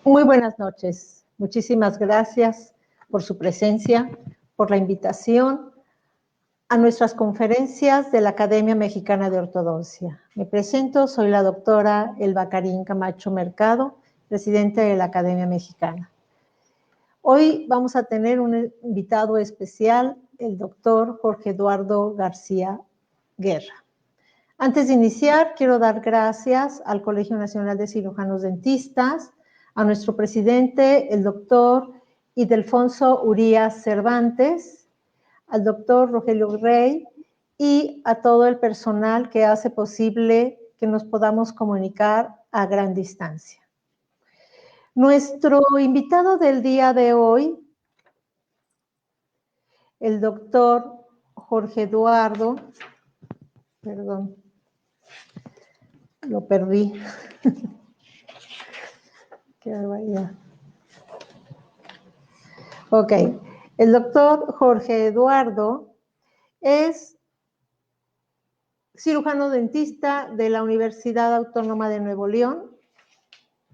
Muy buenas noches. Muchísimas gracias por su presencia, por la invitación a nuestras conferencias de la Academia Mexicana de Ortodoncia. Me presento, soy la doctora Elba Karin Camacho Mercado, presidenta de la Academia Mexicana. Hoy vamos a tener un invitado especial, el doctor Jorge Eduardo García Guerra. Antes de iniciar, quiero dar gracias al Colegio Nacional de Cirujanos Dentistas, a nuestro presidente, el doctor Ildefonso Urías Cervantes, al doctor Rogelio Rey y a todo el personal que hace posible que nos podamos comunicar a gran distancia. Nuestro invitado del día de hoy, el doctor Jorge Eduardo, perdón, lo perdí. Qué barbaridad. Ok, el doctor Jorge Eduardo es cirujano dentista de la Universidad Autónoma de Nuevo León,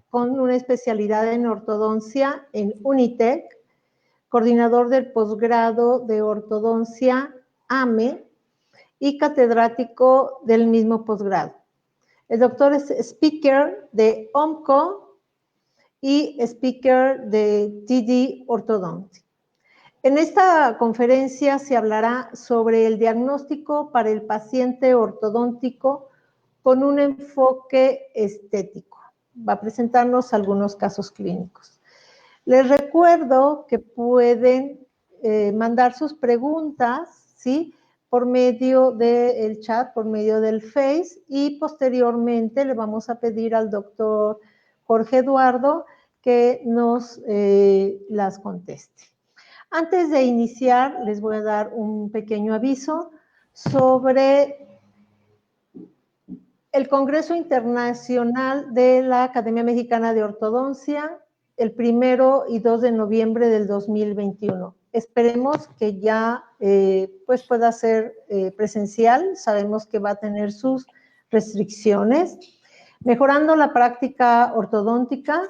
con una especialidad en ortodoncia en Unitec, coordinador del posgrado de ortodoncia AME y catedrático del mismo posgrado. El doctor es speaker de OMCO y speaker de TD Orthodontic. En esta conferencia se hablará sobre el diagnóstico para el paciente ortodóntico con un enfoque estético. Va a presentarnos algunos casos clínicos. Les recuerdo que pueden mandar sus preguntas, ¿sí?, por medio del chat, por medio del Face, y posteriormente le vamos a pedir al doctor Jorge Eduardo que nos las conteste. Antes de iniciar, les voy a dar un pequeño aviso sobre el Congreso Internacional de la Academia Mexicana de Ortodoncia, el 1 y 2 de noviembre del 2021. Esperemos que ya pues pueda ser presencial. Sabemos que va a tener sus restricciones. Mejorando la práctica ortodóntica,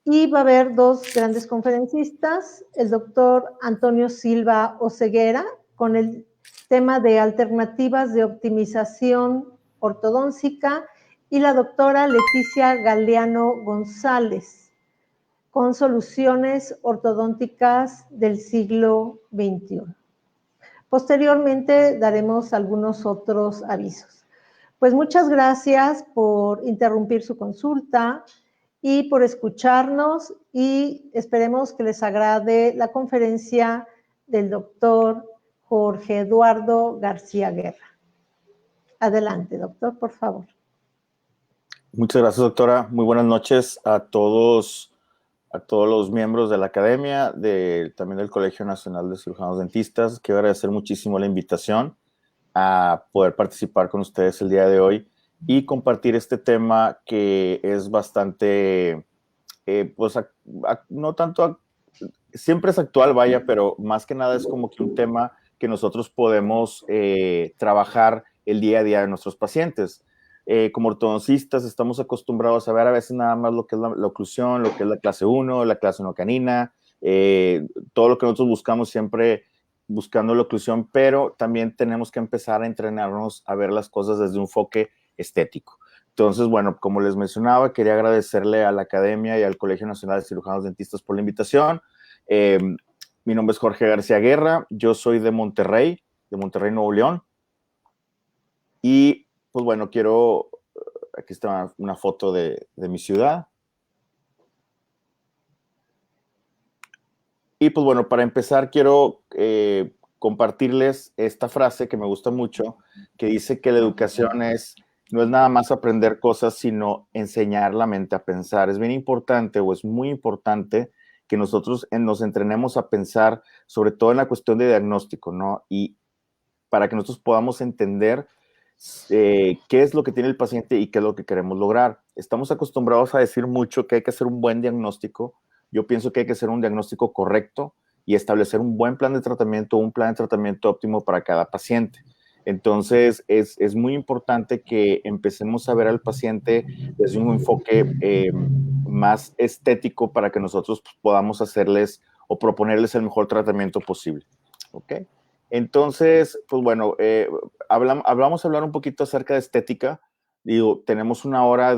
y va a haber dos grandes conferencistas, el doctor Antonio Silva Oseguera, con el tema de alternativas de optimización ortodóntica, y la doctora Leticia Galeano González, con soluciones ortodónticas del siglo XXI. Posteriormente daremos algunos otros avisos. Pues muchas gracias por interrumpir su consulta y por escucharnos, y esperemos que les agrade la conferencia del doctor Jorge Eduardo García Guerra. Adelante, doctor, por favor. Muchas gracias, doctora. Muy buenas noches a todos los miembros de la academia, también del Colegio Nacional de Cirujanos Dentistas. Quiero agradecer muchísimo la invitación a poder participar con ustedes el día de hoy y compartir este tema que es bastante, pues, no tanto, siempre es actual, vaya, pero más que nada es como que un tema que nosotros podemos trabajar el día a día de nuestros pacientes. Como ortodoncistas estamos acostumbrados a ver a veces nada más lo que es la oclusión, lo que es la clase 1, la clase 1 canina, todo lo que nosotros buscamos siempre buscando la oclusión, pero también tenemos que empezar a entrenarnos a ver las cosas desde un enfoque estético. Entonces, bueno, como les mencionaba, quería agradecerle a la Academia y al Colegio Nacional de Cirujanos Dentistas por la invitación. Mi nombre es Jorge García Guerra, yo soy de Monterrey, Nuevo León. Y, pues bueno, aquí está una foto de mi ciudad. Y pues bueno, para empezar quiero compartirles esta frase que me gusta mucho, que dice que la educación no es nada más aprender cosas, sino enseñar la mente a pensar. Es bien importante, o es muy importante, que nosotros nos entrenemos a pensar, sobre todo en la cuestión de diagnóstico, ¿no? Y para que nosotros podamos entender qué es lo que tiene el paciente y qué es lo que queremos lograr. Estamos acostumbrados a decir mucho que hay que hacer un buen diagnóstico. Yo pienso que hay que hacer un diagnóstico correcto y establecer un buen plan de tratamiento, un plan de tratamiento óptimo para cada paciente. Entonces, es muy importante que empecemos a ver al paciente desde un enfoque más estético para que nosotros pues, podamos hacerles o proponerles el mejor tratamiento posible. ¿Ok? Entonces, pues bueno, vamos a hablar un poquito acerca de estética. Digo, tenemos una hora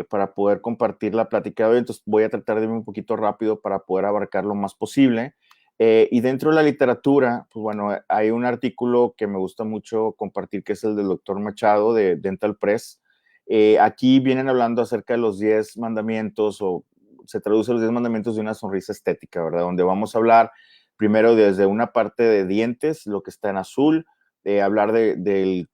para poder compartir la plática de hoy, entonces voy a tratar de irme un poquito rápido para poder abarcar lo más posible. Y dentro de la literatura, pues bueno, hay un artículo que me gusta mucho compartir, que es el del doctor Machado de Dental Press. Aquí vienen hablando acerca de los 10 mandamientos, o se traduce los 10 mandamientos de una sonrisa estética, ¿verdad? Donde vamos a hablar primero desde una parte de dientes, lo que está en azul, hablar del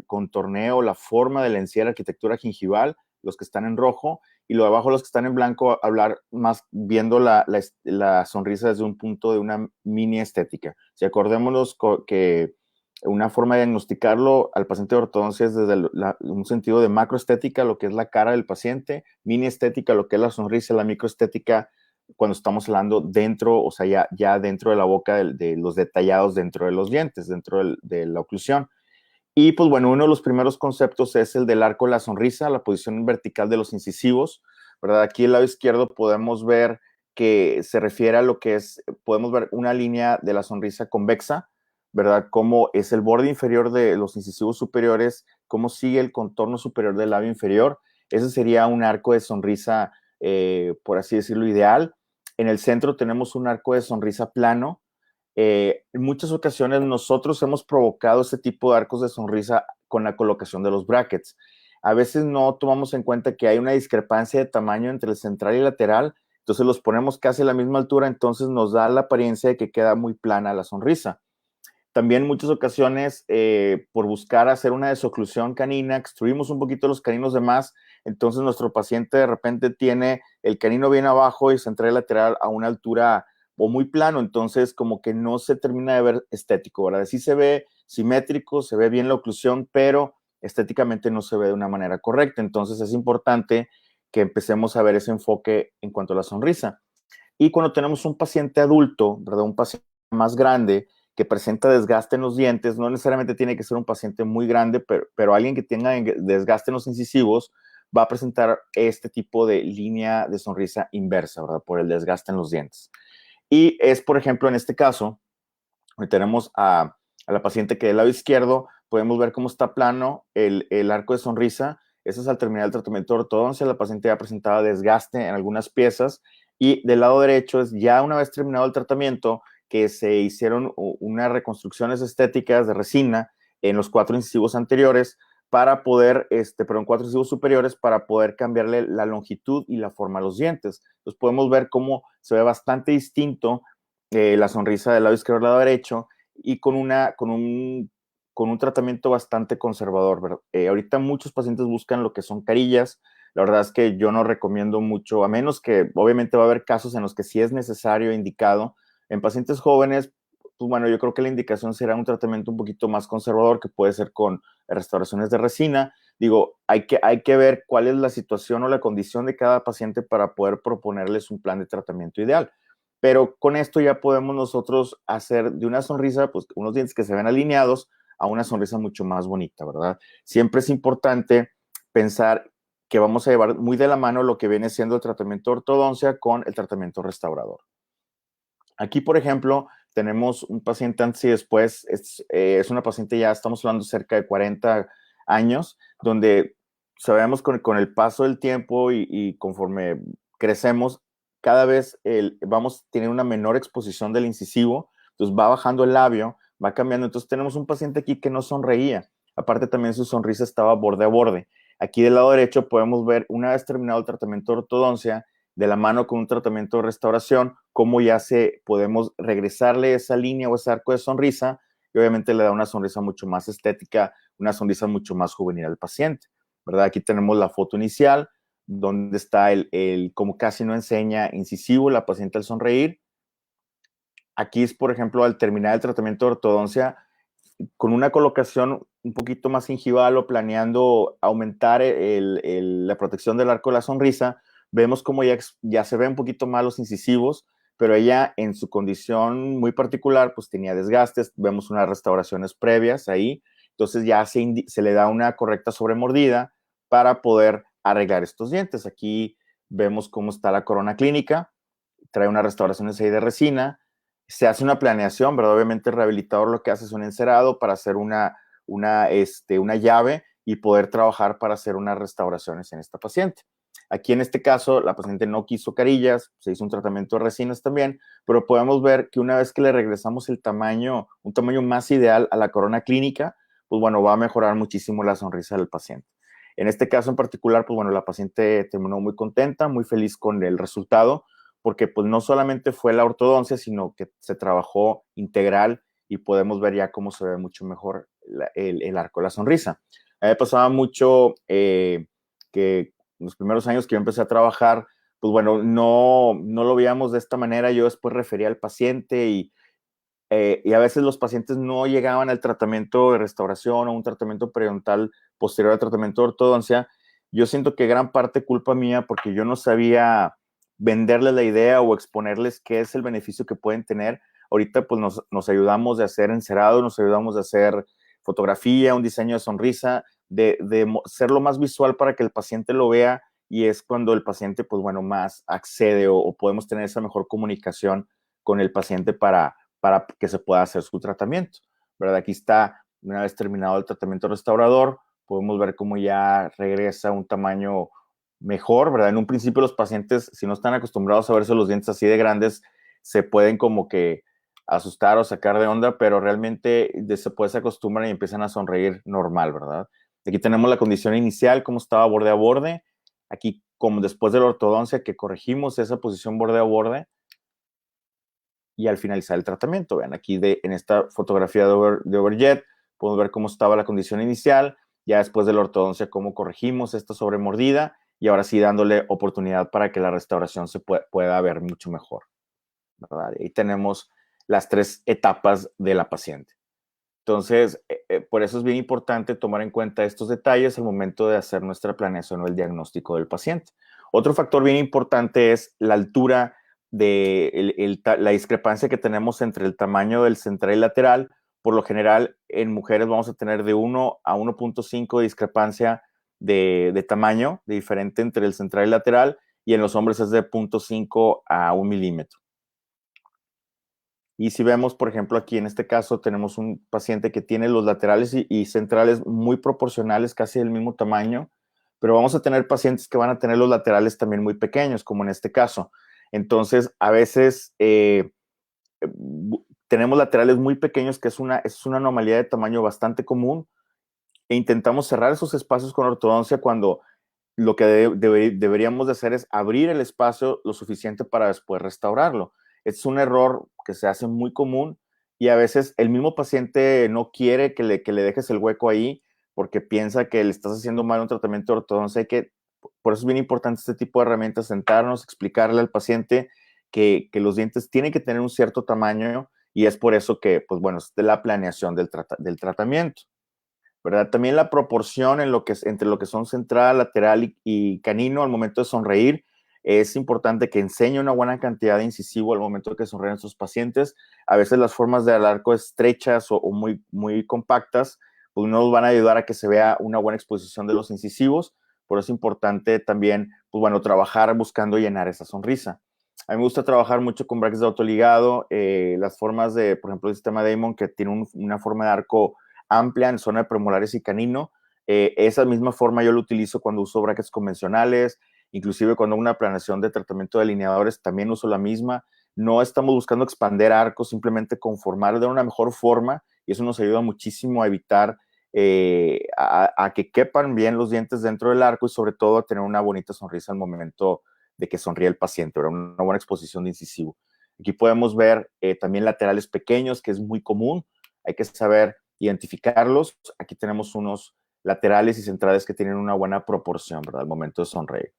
contorneo, la forma de la encía, la arquitectura gingival, los que están en rojo, y luego abajo los que están en blanco, hablar más viendo la sonrisa desde un punto de una mini estética. Si acordémonos que una forma de diagnosticarlo al paciente de ortodoncia es desde un sentido de macroestética, lo que es la cara del paciente, mini estética, lo que es la sonrisa, la microestética, cuando estamos hablando dentro, o sea, ya dentro de la boca, de los detallados dentro de los dientes, dentro de la oclusión. Y pues bueno, uno de los primeros conceptos es el del arco de la sonrisa, la posición vertical de los incisivos, ¿verdad? Aquí al lado izquierdo podemos ver que se refiere a lo que es, podemos ver una línea de la sonrisa convexa, ¿verdad? Cómo es el borde inferior de los incisivos superiores, cómo sigue el contorno superior del labio inferior. Ese sería un arco de sonrisa, por así decirlo, ideal. En el centro tenemos un arco de sonrisa plano. En muchas ocasiones nosotros hemos provocado este tipo de arcos de sonrisa con la colocación de los brackets. A veces no tomamos en cuenta que hay una discrepancia de tamaño entre el central y lateral, entonces los ponemos casi a la misma altura, entonces nos da la apariencia de que queda muy plana la sonrisa. También en muchas ocasiones, por buscar hacer una desoclusión canina, extruimos un poquito los caninos de más, entonces nuestro paciente de repente tiene el canino bien abajo y central y lateral a una altura o muy plano, entonces como que no se termina de ver estético, ¿verdad? Sí se ve simétrico, se ve bien la oclusión, pero estéticamente no se ve de una manera correcta, entonces es importante que empecemos a ver ese enfoque en cuanto a la sonrisa. Y cuando tenemos un paciente adulto, ¿verdad? Un paciente más grande que presenta desgaste en los dientes, no necesariamente tiene que ser un paciente muy grande, pero alguien que tenga desgaste en los incisivos va a presentar este tipo de línea de sonrisa inversa, ¿verdad? Por el desgaste en los dientes. Y es, por ejemplo, en este caso, tenemos a la paciente que del lado izquierdo podemos ver cómo está plano el arco de sonrisa. Eso es al terminar el tratamiento de ortodoncia. La paciente ya presentaba desgaste en algunas piezas. Y del lado derecho es ya una vez terminado el tratamiento que se hicieron unas reconstrucciones estéticas de resina en los 4 incisivos anteriores para poder, 4 incisivos superiores para poder cambiarle la longitud y la forma a los dientes. Entonces podemos ver cómo se ve bastante distinto la sonrisa del lado izquierdo al lado derecho y con un tratamiento bastante conservador, ¿verdad? Ahorita muchos pacientes buscan lo que son carillas. La verdad es que yo no recomiendo mucho, a menos que obviamente va a haber casos en los que sí es necesario, indicado. En pacientes jóvenes, pues bueno, yo creo que la indicación será un tratamiento un poquito más conservador, que puede ser con restauraciones de resina. Digo, hay que ver cuál es la situación o la condición de cada paciente para poder proponerles un plan de tratamiento ideal. Pero con esto ya podemos nosotros hacer de una sonrisa, pues unos dientes que se ven alineados a una sonrisa mucho más bonita, ¿verdad? Siempre es importante pensar que vamos a llevar muy de la mano lo que viene siendo el tratamiento de ortodoncia con el tratamiento restaurador. Aquí, por ejemplo, tenemos un paciente antes y después, es una paciente ya, estamos hablando cerca de 40 años, donde sabemos con el paso del tiempo y conforme crecemos, cada vez vamos a tener una menor exposición del incisivo, entonces va bajando el labio, va cambiando, entonces tenemos un paciente aquí que no sonreía, aparte también su sonrisa estaba borde a borde. Aquí del lado derecho podemos ver, una vez terminado el tratamiento de ortodoncia, de la mano con un tratamiento de restauración, cómo ya podemos regresarle esa línea o ese arco de sonrisa y obviamente le da una sonrisa mucho más estética, una sonrisa mucho más juvenil al paciente, ¿verdad? Aquí tenemos la foto inicial, donde está como casi no enseña incisivo la paciente al sonreír. Aquí es, por ejemplo, al terminar el tratamiento de ortodoncia, con una colocación un poquito más gingival o planeando aumentar la protección del arco de la sonrisa, vemos como ya se ven un poquito más los incisivos, pero ella en su condición muy particular, pues tenía desgastes, vemos unas restauraciones previas ahí, entonces ya se le da una correcta sobremordida para poder arreglar estos dientes. Aquí vemos cómo está la corona clínica, trae una restauración ahí de resina, se hace una planeación, ¿verdad? Obviamente el rehabilitador lo que hace es un encerado para hacer una llave y poder trabajar para hacer unas restauraciones en esta paciente. Aquí en este caso, la paciente no quiso carillas, se hizo un tratamiento de resinas también, pero podemos ver que una vez que le regresamos el tamaño, un tamaño más ideal a la corona clínica, pues bueno, va a mejorar muchísimo la sonrisa del paciente. En este caso en particular, pues bueno, la paciente terminó muy contenta, muy feliz con el resultado, porque pues no solamente fue la ortodoncia, sino que se trabajó integral y podemos ver ya cómo se ve mucho mejor el arco de la sonrisa. A mí me pasaba mucho que en los primeros años que yo empecé a trabajar, pues bueno, no lo veíamos de esta manera. Yo después refería al paciente y a veces los pacientes no llegaban al tratamiento de restauración o un tratamiento periodontal posterior al tratamiento de ortodoncia. Yo siento que gran parte culpa mía porque yo no sabía venderles la idea o exponerles qué es el beneficio que pueden tener. Ahorita pues nos ayudamos de hacer encerado, nos ayudamos de hacer fotografía, un diseño de sonrisa, de ser lo más visual para que el paciente lo vea, y es cuando el paciente pues bueno más accede o podemos tener esa mejor comunicación con el paciente para que se pueda hacer su tratamiento, ¿verdad? Aquí está, una vez terminado el tratamiento restaurador, podemos ver cómo ya regresa a un tamaño mejor, ¿verdad? En un principio los pacientes, si no están acostumbrados a verse los dientes así de grandes, se pueden como que asustar o sacar de onda, pero realmente después se acostumbran y empiezan a sonreír normal, ¿verdad? Aquí tenemos la condición inicial, cómo estaba borde a borde. Aquí, como después de la ortodoncia, que corregimos esa posición borde a borde, y al finalizar el tratamiento. Vean aquí en esta fotografía de Overjet, podemos ver cómo estaba la condición inicial, ya después de la ortodoncia cómo corregimos esta sobremordida y ahora sí dándole oportunidad para que la restauración se pueda ver mucho mejor, ¿verdad? Y ahí tenemos las 3 etapas de la paciente. Entonces, por eso es bien importante tomar en cuenta estos detalles al momento de hacer nuestra planeación o el diagnóstico del paciente. Otro factor bien importante es la altura la discrepancia que tenemos entre el tamaño del central y lateral. Por lo general, en mujeres vamos a tener de 1 a 1.5 de discrepancia de tamaño, de diferente entre el central y lateral, y en los hombres es de 0.5 a 1 milímetro. Y si vemos, por ejemplo, aquí en este caso tenemos un paciente que tiene los laterales y centrales muy proporcionales, casi del mismo tamaño, pero vamos a tener pacientes que van a tener los laterales también muy pequeños, como en este caso. Entonces, a veces tenemos laterales muy pequeños, que es una anomalía de tamaño bastante común, e intentamos cerrar esos espacios con ortodoncia cuando lo que deberíamos de hacer es abrir el espacio lo suficiente para después restaurarlo. Es un error que se hace muy común y a veces el mismo paciente no quiere que le dejes el hueco ahí porque piensa que le estás haciendo mal un tratamiento de ortodoncia. Por eso es bien importante este tipo de herramientas, sentarnos, explicarle al paciente que los dientes tienen que tener un cierto tamaño, y es por eso que, pues bueno, es de la planeación del tratamiento, ¿verdad? También la proporción entre lo que son central, lateral y canino al momento de sonreír. Es importante que enseñe una buena cantidad de incisivo al momento de que sonríen sus pacientes. A veces las formas del arco estrechas o muy, muy compactas, pues no nos van a ayudar a que se vea una buena exposición de los incisivos. Por eso es importante también, pues bueno, trabajar buscando llenar esa sonrisa. A mí me gusta trabajar mucho con brackets de autoligado, las formas por ejemplo, el sistema Damon, que tiene una forma de arco amplia en zona de premolares y canino. Esa misma forma yo lo utilizo cuando uso brackets convencionales, inclusive cuando hago una planeación de tratamiento de alineadores también uso la misma. No estamos buscando expander arcos, simplemente conformar de una mejor forma, y eso nos ayuda muchísimo a evitar a que quepan bien los dientes dentro del arco, y sobre todo a tener una bonita sonrisa al momento de que sonríe el paciente, una buena exposición de incisivo. Aquí podemos ver también laterales pequeños, que es muy común. Hay que saber identificarlos. Aquí tenemos unos laterales y centrales que tienen una buena proporción, ¿verdad? Al momento de sonreír.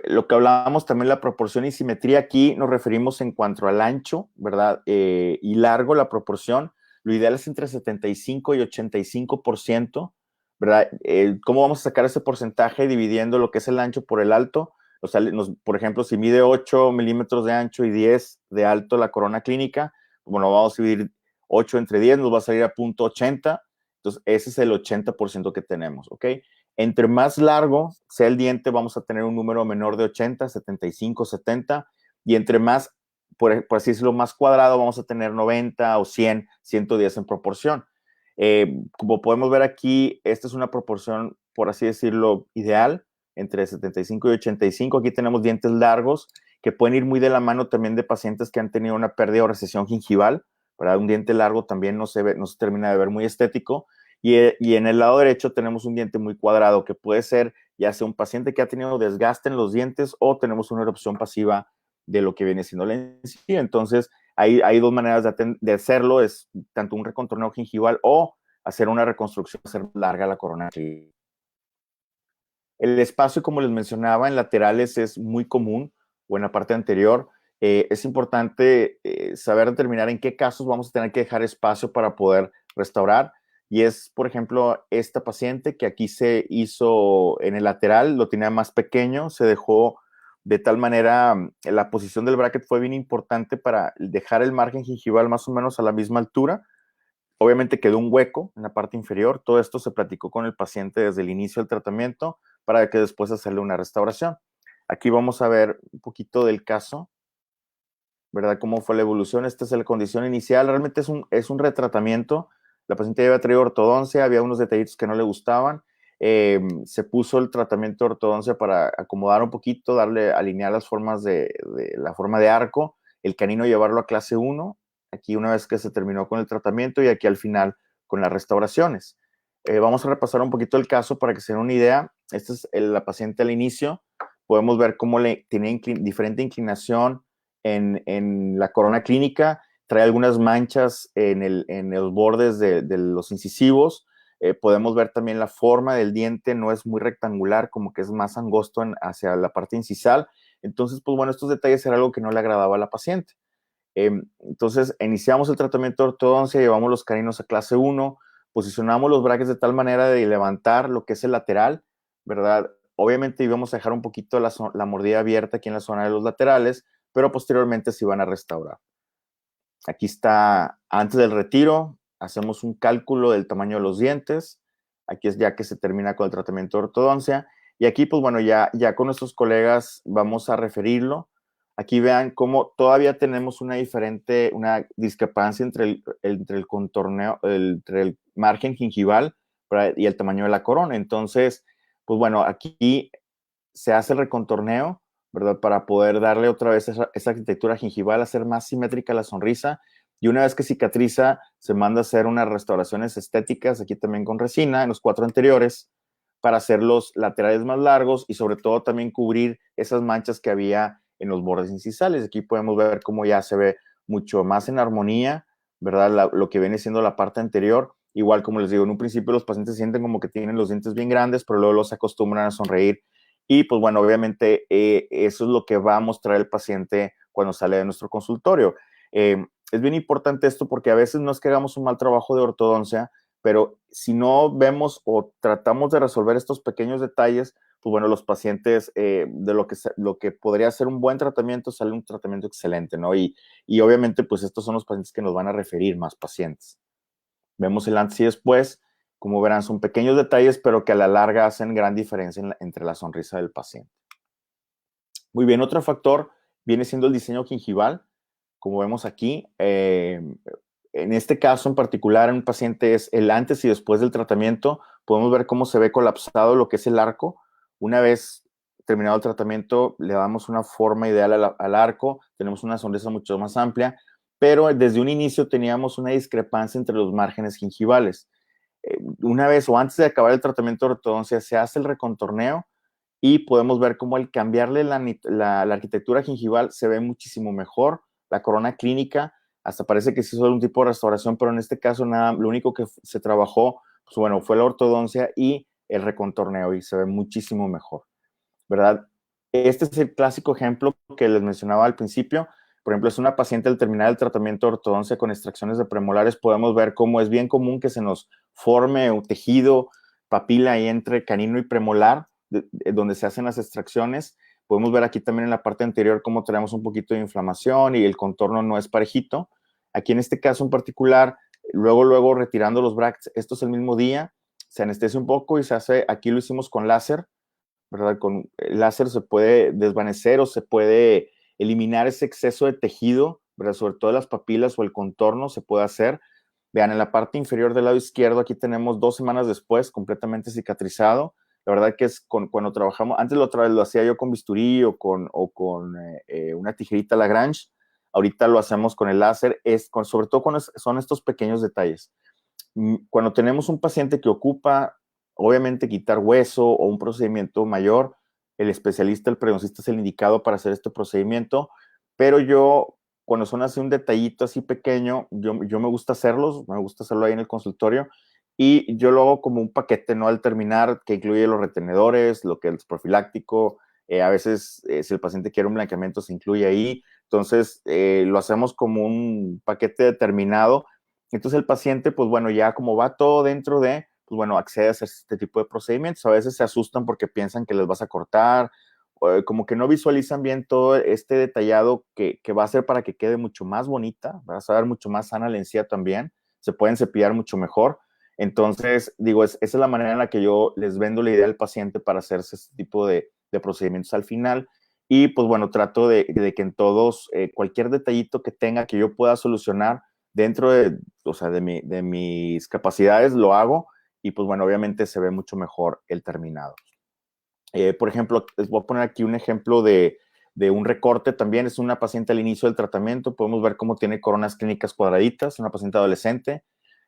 Lo que hablábamos también, la proporción y simetría, aquí nos referimos en cuanto al ancho, ¿verdad? Y largo, la proporción. Lo ideal es entre 75 y 85%, ¿verdad? ¿Cómo vamos a sacar ese porcentaje? Dividiendo lo que es el ancho por el alto. O sea, por ejemplo, si mide 8 milímetros de ancho y 10 de alto la corona clínica, bueno, vamos a dividir 8 entre 10, nos va a salir a 0.80. Entonces, ese es el 80% que tenemos, ¿ok? Entre más largo sea el diente, vamos a tener un número menor de 80, 75, 70, y entre más, por así decirlo, más cuadrado, vamos a tener 90 o 100, 110 en proporción. Como podemos ver aquí, esta es una proporción, por así decirlo, ideal, entre 75 y 85. Aquí tenemos dientes largos que pueden ir muy de la mano también de pacientes que han tenido una pérdida o recesión gingival, ¿verdad? Un diente largo también no se termina de ver muy estético. Y en el lado derecho tenemos un diente muy cuadrado, que puede ser ya sea un paciente que ha tenido desgaste en los dientes o tenemos una erupción pasiva de lo que viene siendo la encía. Entonces, hay dos maneras de hacerlo, es tanto un recontorneo gingival o hacer una reconstrucción, hacer larga la corona. El espacio, como les mencionaba, en laterales es muy común, o en la parte anterior. Es importante saber determinar en qué casos vamos a tener que dejar espacio para poder restaurar. Y es, por ejemplo, esta paciente que aquí se hizo en el lateral, lo tenía más pequeño, se dejó de tal manera, la posición del bracket fue bien importante para dejar el margen gingival más o menos a la misma altura. Obviamente quedó un hueco en la parte inferior. Todo esto se platicó con el paciente desde el inicio del tratamiento para que después hacerle una restauración. Aquí vamos a ver un poquito del caso, ¿verdad? Cómo fue la evolución. Esta es la condición inicial. Realmente es un retratamiento. La paciente ya había traído ortodoncia, había unos detallitos que no le gustaban. Se puso el tratamiento de ortodoncia para acomodar un poquito, alinear las formas de la forma de arco, el canino llevarlo a clase 1, aquí una vez que se terminó con el tratamiento y aquí al final con las restauraciones. Vamos a repasar un poquito el caso para que se den una idea. Esta es la paciente al inicio. Podemos ver cómo tenía diferente inclinación en la corona clínica, trae algunas manchas en los bordes de los incisivos. Podemos ver también la forma del diente, no es muy rectangular, como que es más angosto hacia la parte incisal. Entonces, pues bueno, estos detalles era algo que no le agradaba a la paciente. Entonces, iniciamos el tratamiento de ortodoncia, llevamos los caninos a clase 1, posicionamos los brackets de tal manera de levantar lo que es el lateral, ¿verdad? Obviamente íbamos a dejar un poquito la mordida abierta aquí en la zona de los laterales, pero posteriormente se iban a restaurar. Aquí está antes del retiro, hacemos un cálculo del tamaño de los dientes. Aquí es ya que se termina con el tratamiento de ortodoncia. Y aquí, pues bueno, ya con nuestros colegas vamos a referirlo. Aquí vean cómo todavía tenemos una discrepancia entre el contorneo, entre el margen gingival y el tamaño de la corona. Entonces, pues bueno, aquí se hace el recontorneo, ¿verdad? Para poder darle otra vez esa arquitectura gingival, hacer más simétrica la sonrisa. Y una vez que cicatriza, se manda a hacer unas restauraciones estéticas, aquí también con resina, en los 4 anteriores, para hacer los laterales más largos y sobre todo también cubrir esas manchas que había en los bordes incisales. Aquí podemos ver cómo ya se ve mucho más en armonía, ¿verdad? Lo que viene siendo la parte anterior. Igual, como les digo, en un principio los pacientes sienten como que tienen los dientes bien grandes, pero luego los acostumbran a sonreír. Y pues bueno, obviamente eso es lo que va a mostrar el paciente cuando sale de nuestro consultorio. Es bien importante esto porque a veces no es que hagamos un mal trabajo de ortodoncia, pero si no vemos o tratamos de resolver estos pequeños detalles, pues bueno, los pacientes de lo que podría ser un buen tratamiento sale un tratamiento excelente, ¿no? Y obviamente pues estos son los pacientes que nos van a referir más pacientes. Vemos el antes y después. Como verán, son pequeños detalles, pero que a la larga hacen gran diferencia entre la sonrisa del paciente. Muy bien, otro factor viene siendo el diseño gingival. Como vemos aquí, en este caso en particular, en un paciente es el antes y después del tratamiento. Podemos ver cómo se ve colapsado lo que es el arco. Una vez terminado el tratamiento, le damos una forma ideal al arco. Tenemos una sonrisa mucho más amplia, pero desde un inicio teníamos una discrepancia entre los márgenes gingivales. Una vez o antes de acabar el tratamiento de ortodoncia, se hace el recontorneo y podemos ver cómo al cambiarle la arquitectura gingival se ve muchísimo mejor. La corona clínica, hasta parece que se hizo algún tipo de restauración, pero en este caso lo único que se trabajó, pues bueno, fue la ortodoncia y el recontorneo y se ve muchísimo mejor, ¿verdad? Este es el clásico ejemplo que les mencionaba al principio. Por ejemplo, es una paciente al terminar el tratamiento de ortodoncia con extracciones de premolares. Podemos ver cómo es bien común que se nos forme un tejido, papila ahí entre canino y premolar, donde se hacen las extracciones. Podemos ver aquí también en la parte anterior cómo tenemos un poquito de inflamación y el contorno no es parejito. Aquí en este caso en particular, luego retirando los brackets, esto es el mismo día, se anestesia un poco y se hace, aquí lo hicimos con láser, ¿verdad? Con el láser se puede desvanecer o se puede eliminar ese exceso de tejido, ¿verdad? Sobre todo las papilas o el contorno se puede hacer. Vean, en la parte inferior del lado izquierdo, aquí tenemos 2 semanas después, completamente cicatrizado. La verdad que es cuando trabajamos, antes lo hacía yo con bisturí o con una tijerita Lagrange, ahorita lo hacemos con el láser, sobre todo cuando son estos pequeños detalles. Cuando tenemos un paciente que ocupa, obviamente, quitar hueso o un procedimiento mayor, el especialista, el periodoncista es el indicado para hacer este procedimiento, pero yo, cuando son así un detallito así pequeño, yo me gusta hacerlos, me gusta hacerlo ahí en el consultorio, y yo lo hago como un paquete, ¿no? Al terminar, que incluye los retenedores, lo que es profiláctico, a veces, si el paciente quiere un blanqueamiento, se incluye ahí, entonces lo hacemos como un paquete determinado. Entonces el paciente, pues bueno, ya como va todo dentro de, pues bueno, accede a hacer este tipo de procedimientos. A veces se asustan porque piensan que les vas a cortar, como que no visualizan bien todo este detallado que va a ser para que quede mucho más bonita, va a ver mucho más sana la encía también, se pueden cepillar mucho mejor. Entonces, digo, esa es la manera en la que yo les vendo la idea al paciente para hacerse este tipo de procedimientos al final. Y pues bueno, trato de que en todos, cualquier detallito que tenga que yo pueda solucionar dentro de, o sea, de mis capacidades, lo hago y pues bueno, obviamente se ve mucho mejor el terminado. Por ejemplo, les voy a poner aquí un ejemplo de un recorte también. Es una paciente al inicio del tratamiento. Podemos ver cómo tiene coronas clínicas cuadraditas, una paciente adolescente.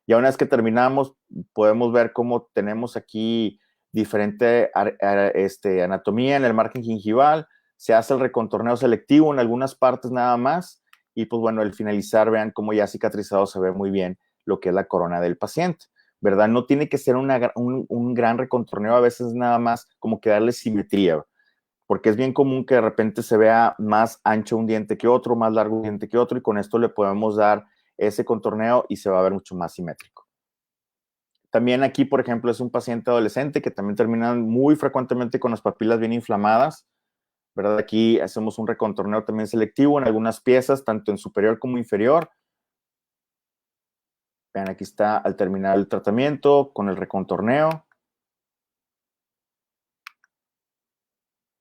Y una vez que terminamos, podemos ver cómo tenemos aquí diferente anatomía en el margen gingival. Se hace el recontorneo selectivo en algunas partes nada más. Y pues bueno, al finalizar, vean cómo ya cicatrizado se ve muy bien lo que es la corona del paciente. ¿Verdad? No tiene que ser un gran recontorneo, a veces nada más como que darle simetría, porque es bien común que de repente se vea más ancho un diente que otro, más largo un diente que otro, y con esto le podemos dar ese contorneo y se va a ver mucho más simétrico. También aquí, por ejemplo, es un paciente adolescente que también termina muy frecuentemente con las papilas bien inflamadas, ¿verdad? Aquí hacemos un recontorneo también selectivo en algunas piezas, tanto en superior como inferior. Vean, aquí está al terminar el tratamiento con el recontorneo.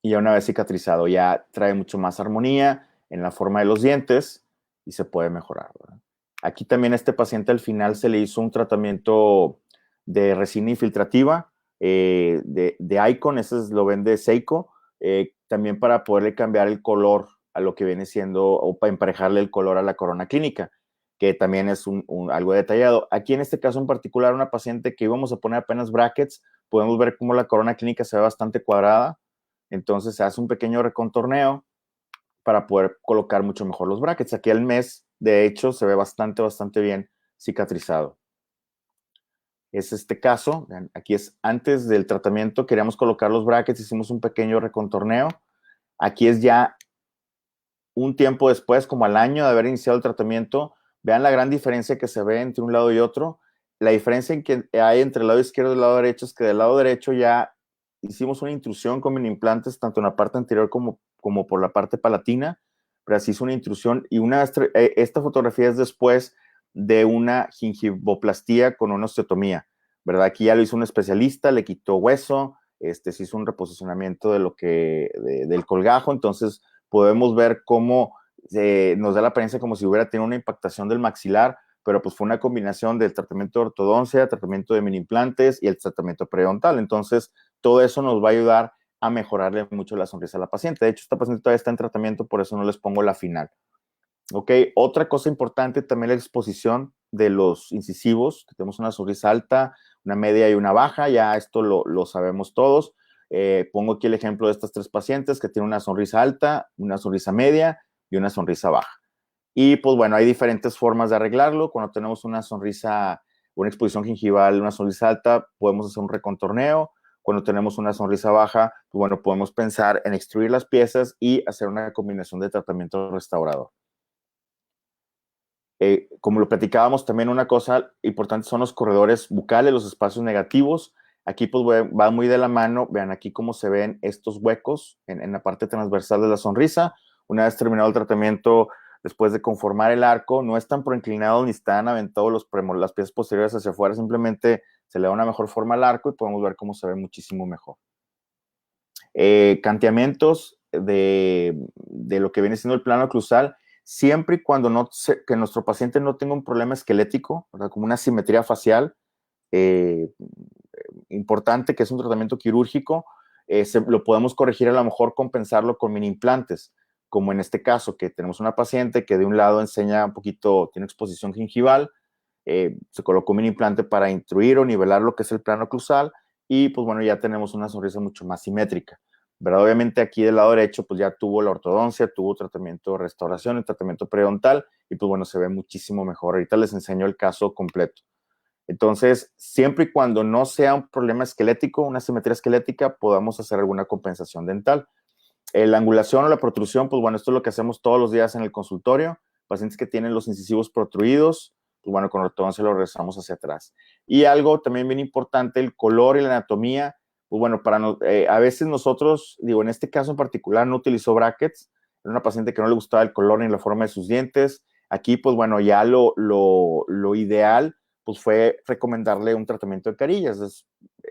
Y ya una vez cicatrizado, ya trae mucho más armonía en la forma de los dientes y se puede mejorar, ¿verdad? Aquí también a este paciente al final se le hizo un tratamiento de resina infiltrativa de Icon, ese lo vende Seiko, también para poderle cambiar el color a lo que viene siendo, o para emparejarle el color a la corona clínica, que también es algo detallado. Aquí en este caso en particular, una paciente que íbamos a poner apenas brackets, podemos ver cómo la corona clínica se ve bastante cuadrada, entonces se hace un pequeño recontorneo para poder colocar mucho mejor los brackets. Aquí el mes, de hecho, se ve bastante, bastante bien cicatrizado. Es este caso, vean, aquí es antes del tratamiento, queríamos colocar los brackets, hicimos un pequeño recontorneo. Aquí es ya un tiempo después, como al año de haber iniciado el tratamiento. Vean la gran diferencia que se ve entre un lado y otro. La diferencia en que hay entre el lado izquierdo y el lado derecho es que del lado derecho ya hicimos una intrusión con mini implantes, tanto en la parte anterior como por la parte palatina, pero así hizo una intrusión. Y esta fotografía es después de una gingivoplastía con una osteotomía, ¿verdad? Aquí ya lo hizo un especialista, le quitó hueso, se hizo un reposicionamiento del colgajo, entonces podemos ver cómo nos da la apariencia como si hubiera tenido una impactación del maxilar, pero pues fue una combinación del tratamiento de ortodoncia, tratamiento de mini implantes y el tratamiento periodontal. Entonces, todo eso nos va a ayudar a mejorarle mucho la sonrisa a la paciente. De hecho, esta paciente todavía está en tratamiento, por eso no les pongo la final. Ok, otra cosa importante también la exposición de los incisivos, que tenemos una sonrisa alta, una media y una baja, ya esto lo sabemos todos. Pongo aquí el ejemplo de estas tres pacientes que tienen una sonrisa alta, una sonrisa media y una sonrisa baja. Y pues bueno, hay diferentes formas de arreglarlo. Cuando tenemos una sonrisa, una exposición gingival, una sonrisa alta, podemos hacer un recontorneo. Cuando tenemos una sonrisa baja, pues bueno, podemos pensar en extruir las piezas y hacer una combinación de tratamiento restaurador. Como lo platicábamos, también una cosa importante son los corredores bucales, los espacios negativos. Aquí pues va muy de la mano, vean aquí cómo se ven estos huecos en la parte transversal de la sonrisa. Una vez terminado el tratamiento, después de conformar el arco, no están proinclinados ni están aventados las piezas posteriores hacia afuera, simplemente se le da una mejor forma al arco y podemos ver cómo se ve muchísimo mejor. Canteamientos de lo que viene siendo el plano oclusal, siempre y cuando que nuestro paciente no tenga un problema esquelético, ¿verdad? Como una asimetría facial importante, que es un tratamiento quirúrgico, lo podemos corregir, a lo mejor compensarlo con mini implantes, como en este caso, que tenemos una paciente que de un lado enseña un poquito, tiene exposición gingival, se colocó un mini implante para instruir o nivelar lo que es el plano oclusal, y pues bueno, ya tenemos una sonrisa mucho más simétrica, ¿verdad? Obviamente aquí del lado derecho pues ya tuvo la ortodoncia, tuvo tratamiento de restauración, el tratamiento periodontal, y pues bueno, se ve muchísimo mejor. Ahorita les enseño el caso completo. Entonces, siempre y cuando no sea un problema esquelético, una simetría esquelética, podamos hacer alguna compensación dental. La angulación o la protrusión, pues bueno, esto es lo que hacemos todos los días en el consultorio. Pacientes que tienen los incisivos protruidos, pues bueno, con ortodoncia lo regresamos hacia atrás. Y algo también bien importante, el color y la anatomía, pues bueno, a veces nosotros, digo, en este caso en particular no utilizó brackets, era una paciente que no le gustaba el color ni la forma de sus dientes. Aquí, pues bueno, ya lo ideal, pues fue recomendarle un tratamiento de carillas.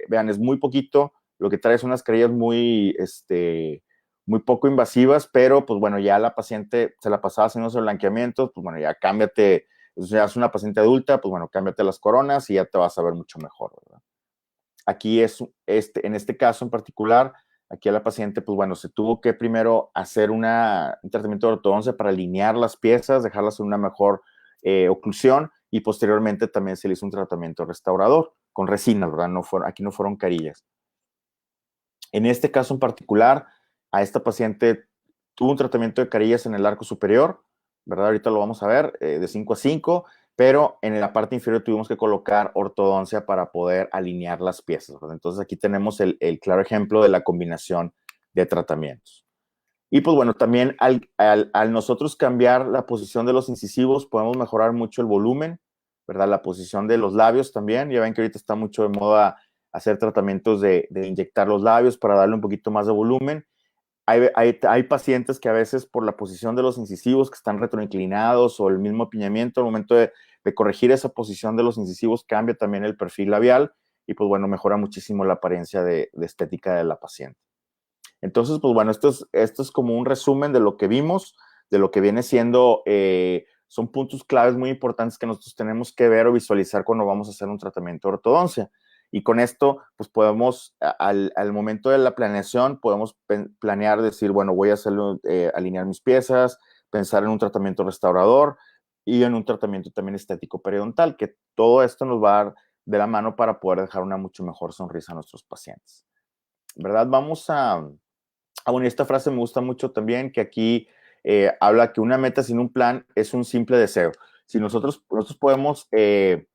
Vean, es muy poquito, lo que trae son unas carillas muy poco invasivas, pero pues bueno, ya la paciente se la pasaba haciendo esos blanqueamientos, pues bueno, ya cámbiate, ya es una paciente adulta, pues bueno, cámbiate las coronas y ya te vas a ver mucho mejor, ¿verdad? Aquí en este caso en particular, aquí a la paciente, pues bueno, se tuvo que primero hacer un tratamiento de ortodoncia para alinear las piezas, dejarlas en una mejor oclusión, y posteriormente también se le hizo un tratamiento restaurador con resina, ¿verdad? Aquí no fueron carillas. En este caso en particular, a esta paciente tuvo un tratamiento de carillas en el arco superior, ¿verdad? Ahorita lo vamos a ver, de 5 a 5, pero en la parte inferior tuvimos que colocar ortodoncia para poder alinear las piezas, ¿verdad? Entonces aquí tenemos el claro ejemplo de la combinación de tratamientos. Y pues bueno, también al nosotros cambiar la posición de los incisivos, podemos mejorar mucho el volumen, ¿verdad? La posición de los labios también. Ya ven que ahorita está mucho de moda hacer tratamientos de inyectar los labios para darle un poquito más de volumen. Hay pacientes que a veces por la posición de los incisivos que están retroinclinados o el mismo apiñamiento, al momento de corregir esa posición de los incisivos, cambia también el perfil labial y pues bueno, mejora muchísimo la apariencia de estética de la paciente. Entonces, pues bueno, esto es como un resumen de lo que vimos, de lo que viene siendo, son puntos claves muy importantes que nosotros tenemos que ver o visualizar cuando vamos a hacer un tratamiento de ortodoncia. Y con esto, pues podemos, al momento de la planeación, podemos planear, decir, bueno, voy a hacerlo, alinear mis piezas, pensar en un tratamiento restaurador y en un tratamiento también estético periodontal, que todo esto nos va a dar de la mano para poder dejar una mucho mejor sonrisa a nuestros pacientes. ¿Verdad? Vamos a bueno, esta frase me gusta mucho también, que aquí habla que una meta sin un plan es un simple deseo. Si nosotros podemos, es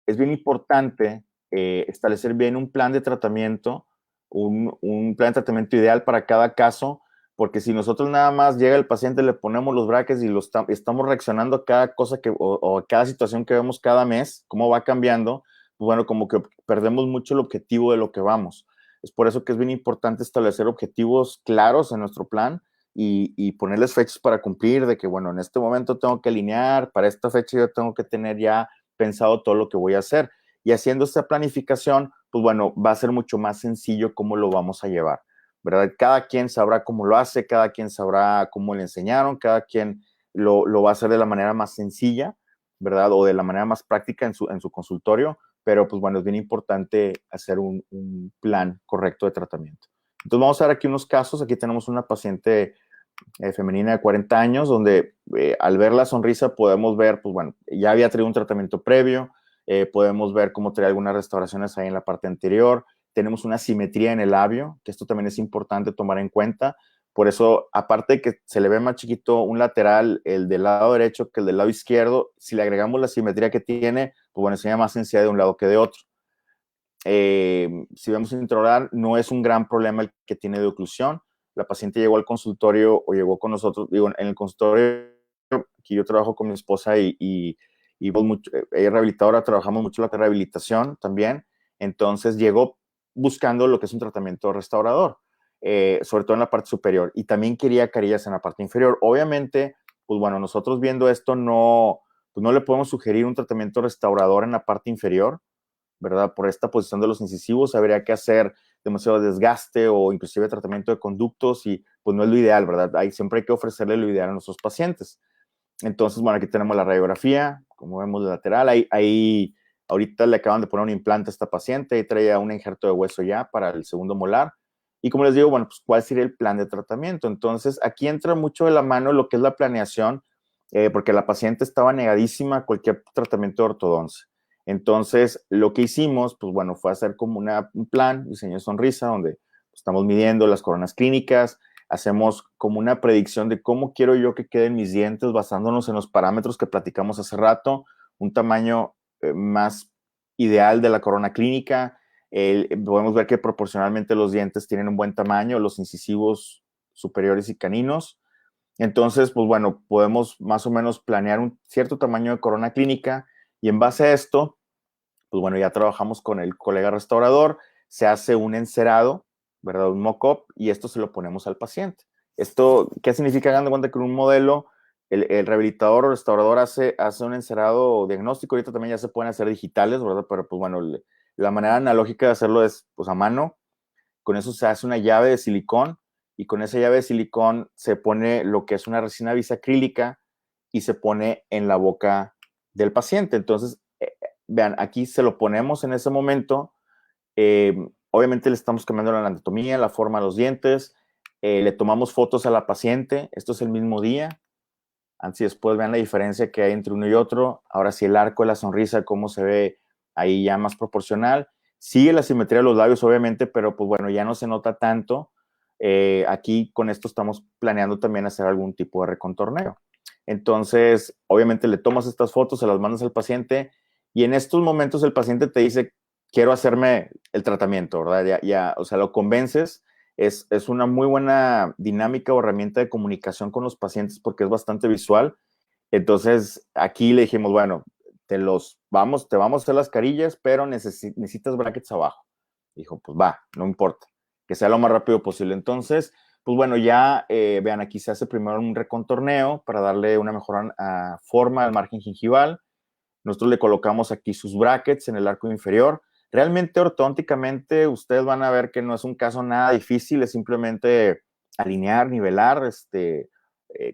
bien importante establecer bien un plan de tratamiento, un plan de tratamiento ideal para cada caso, porque si nosotros nada más llega el paciente, le ponemos los brackets y estamos reaccionando a cada cosa o a cada situación que vemos cada mes, cómo va cambiando, pues bueno, como que perdemos mucho el objetivo de lo que vamos. Es por eso que es bien importante establecer objetivos claros en nuestro plan y ponerles fechas para cumplir, de que, bueno, en este momento tengo que alinear, para esta fecha yo tengo que tener ya pensado todo lo que voy a hacer. Y haciendo esta planificación, pues bueno, va a ser mucho más sencillo cómo lo vamos a llevar, ¿verdad? Cada quien sabrá cómo lo hace, cada quien sabrá cómo le enseñaron, cada quien lo va a hacer de la manera más sencilla, ¿verdad? O de la manera más práctica en su consultorio, pero pues bueno, es bien importante hacer un plan correcto de tratamiento. Entonces vamos a ver aquí unos casos. Aquí tenemos una paciente femenina de 40 años, donde al ver la sonrisa podemos ver, pues bueno, ya había traído un tratamiento previo, podemos ver cómo trae algunas restauraciones ahí en la parte anterior, tenemos una simetría en el labio, que esto también es importante tomar en cuenta. Por eso, aparte de que se le ve más chiquito un lateral, el del lado derecho que el del lado izquierdo, si le agregamos la simetría que tiene, pues bueno, enseña más sensibilidad de un lado que de otro. Si vemos intraoral, no es un gran problema el que tiene de oclusión. La paciente llegó al consultorio o llegó con nosotros, digo, en el consultorio, aquí yo trabajo con mi esposa y ella es rehabilitadora, trabajamos mucho la rehabilitación también. Entonces llegó buscando lo que es un tratamiento restaurador, sobre todo en la parte superior, y también quería carillas en la parte inferior. Obviamente, pues bueno, nosotros viendo esto pues no le podemos sugerir un tratamiento restaurador en la parte inferior, ¿verdad? Por esta posición de los incisivos habría que hacer demasiado desgaste o inclusive tratamiento de conductos y pues no es lo ideal, ¿verdad? Siempre hay que ofrecerle lo ideal a nuestros pacientes. Entonces, bueno, aquí tenemos la radiografía, como vemos de lateral, ahí ahorita le acaban de poner un implante a esta paciente y traía un injerto de hueso ya para el segundo molar. Y como les digo, bueno, pues ¿cuál sería el plan de tratamiento? Entonces, aquí entra mucho de la mano lo que es la planeación, porque la paciente estaba negadísima a cualquier tratamiento de ortodoncia. Entonces, lo que hicimos, pues bueno, fue hacer como un plan, diseño de sonrisa, donde estamos midiendo las coronas clínicas, hacemos como una predicción de cómo quiero yo que queden mis dientes basándonos en los parámetros que platicamos hace rato, un tamaño más ideal de la corona clínica. Podemos ver que proporcionalmente los dientes tienen un buen tamaño, los incisivos superiores y caninos. Entonces, pues bueno, podemos más o menos planear un cierto tamaño de corona clínica y en base a esto, pues bueno, ya trabajamos con el colega restaurador, se hace un encerado, ¿verdad? Un mock-up y esto se lo ponemos al paciente. Esto, ¿qué significa? Hagan de cuenta que en un modelo, el rehabilitador o restaurador hace un encerado diagnóstico, ahorita también ya se pueden hacer digitales, ¿verdad? Pero pues bueno, la manera analógica de hacerlo es pues a mano, con eso se hace una llave de silicón y con esa llave de silicón se pone lo que es una resina bisacrílica y se pone en la boca del paciente. Entonces, vean, aquí se lo ponemos en ese momento. Obviamente le estamos cambiando la anatomía, la forma de los dientes. Le tomamos fotos a la paciente. Esto es el mismo día. Antes y después vean la diferencia que hay entre uno y otro. Ahora sí, el arco de la sonrisa, cómo se ve ahí ya más proporcional. Sigue la simetría de los labios, obviamente, pero pues bueno, ya no se nota tanto. Aquí con esto estamos planeando también hacer algún tipo de recontorneo. Entonces, obviamente le tomas estas fotos, se las mandas al paciente y en estos momentos el paciente te dice, quiero hacerme el tratamiento, ¿verdad? Ya, o sea, lo convences. Es una muy buena dinámica o herramienta de comunicación con los pacientes porque es bastante visual. Entonces, aquí le dijimos, bueno, te vamos a hacer las carillas, pero necesitas brackets abajo. Dijo, pues va, no importa, que sea lo más rápido posible. Entonces, pues bueno, ya vean, aquí se hace primero un recontorneo para darle una mejor forma al margen gingival. Nosotros le colocamos aquí sus brackets en el arco inferior. Realmente ortodónticamente ustedes van a ver que no es un caso nada difícil, es simplemente alinear, nivelar,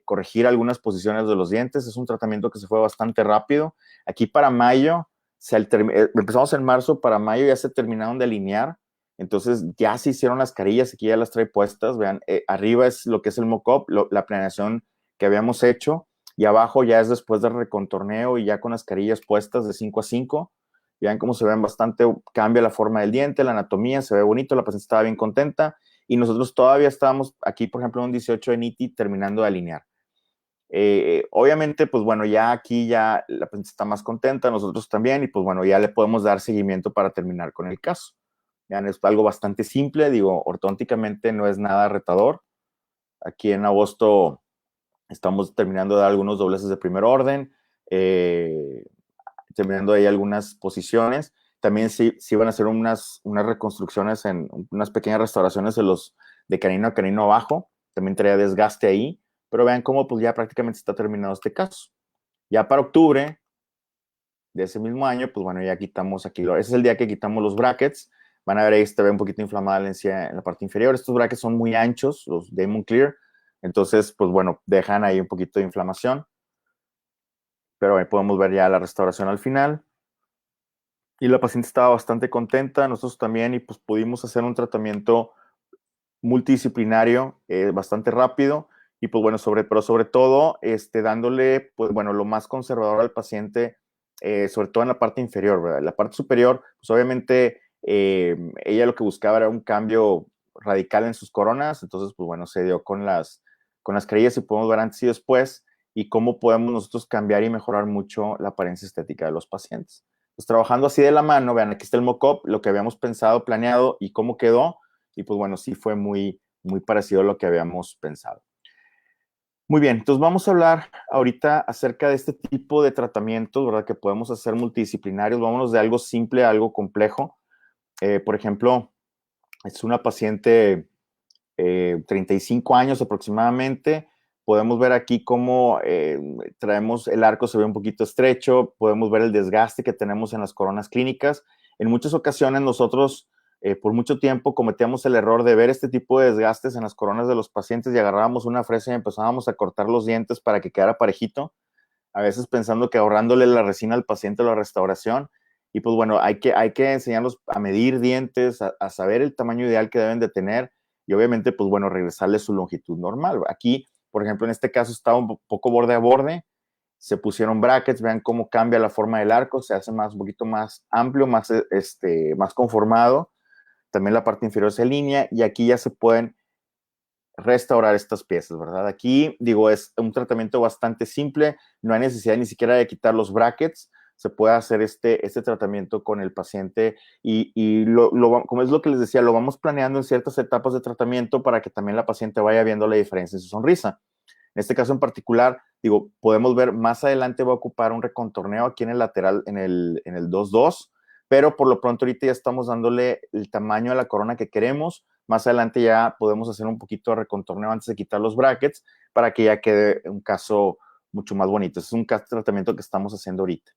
corregir algunas posiciones de los dientes. Es un tratamiento que se fue bastante rápido. Aquí para mayo, empezamos en marzo, para mayo ya se terminaron de alinear. Entonces ya se hicieron las carillas, aquí ya las trae puestas. Vean, arriba es lo que es el mock-up, la planeación que habíamos hecho y abajo ya es después del recontorneo y ya con las carillas puestas de 5 a 5. Vean cómo se ven bastante, cambia la forma del diente, la anatomía, se ve bonito, la paciente estaba bien contenta y nosotros todavía estábamos aquí, por ejemplo, en un 18 de NITI terminando de alinear. Obviamente, pues bueno, ya aquí ya la paciente está más contenta, nosotros también, y pues bueno, ya le podemos dar seguimiento para terminar con el caso. Vean, es algo bastante simple, digo, ortodónticamente no es nada retador. Aquí en agosto estamos terminando de dar algunos dobleces de primer orden, terminando ahí algunas posiciones. También sí van a hacer unas reconstrucciones, unas pequeñas restauraciones de canino a canino abajo. También traía desgaste ahí, pero vean cómo pues ya prácticamente está terminado este caso. Ya para octubre de ese mismo año, pues bueno, ya quitamos aquí, ese es el día que quitamos los brackets. Van a ver ahí, se ve un poquito inflamada la encía en la parte inferior. Estos brackets son muy anchos, los Damon Clear. Entonces, pues bueno, dejan ahí un poquito de inflamación. Pero ahí podemos ver ya la restauración al final. Y la paciente estaba bastante contenta, nosotros también, y pues pudimos hacer un tratamiento multidisciplinario bastante rápido. Y pues bueno, pero sobre todo, dándole, pues bueno, lo más conservador al paciente, sobre todo en la parte inferior, ¿verdad? En la parte superior, pues obviamente ella lo que buscaba era un cambio radical en sus coronas, entonces pues bueno, se dio con las carillas y podemos ver antes y después y cómo podemos nosotros cambiar y mejorar mucho la apariencia estética de los pacientes. Pues trabajando así de la mano, vean, aquí está el mock-up, lo que habíamos pensado, planeado y cómo quedó, y pues bueno, sí fue muy, muy parecido a lo que habíamos pensado. Muy bien, entonces vamos a hablar ahorita acerca de este tipo de tratamientos, ¿verdad? Que podemos hacer multidisciplinarios. Vámonos de algo simple a algo complejo. Por ejemplo, es una paciente 35 años aproximadamente. Podemos ver aquí cómo traemos el arco, se ve un poquito estrecho. Podemos ver el desgaste que tenemos en las coronas clínicas. en muchas ocasiones nosotros por mucho tiempo cometíamos el error de ver este tipo de desgastes en las coronas de los pacientes y agarrábamos una fresa y empezábamos a cortar los dientes para que quedara parejito, a veces pensando que ahorrándole la resina al paciente la restauración. Y pues bueno, hay que enseñarlos a medir dientes, a saber el tamaño ideal que deben de tener y obviamente pues bueno, regresarle su longitud normal. Aquí, por ejemplo, en este caso estaba un poco borde a borde, se pusieron brackets, vean cómo cambia la forma del arco, se hace un poquito más amplio, más conformado. También la parte inferior se alinea y aquí ya se pueden restaurar estas piezas, ¿verdad? Aquí, digo, es un tratamiento bastante simple, no hay necesidad ni siquiera de quitar los brackets, se puede hacer este tratamiento con el paciente y como es lo que les decía, lo vamos planeando en ciertas etapas de tratamiento para que también la paciente vaya viendo la diferencia en su sonrisa. En este caso en particular, digo, podemos ver más adelante va a ocupar un recontorneo aquí en el lateral, en el 2-2, pero por lo pronto ahorita ya estamos dándole el tamaño a la corona que queremos. Más adelante ya podemos hacer un poquito de recontorneo antes de quitar los brackets para que ya quede un caso mucho más bonito. Este es un tratamiento que estamos haciendo ahorita.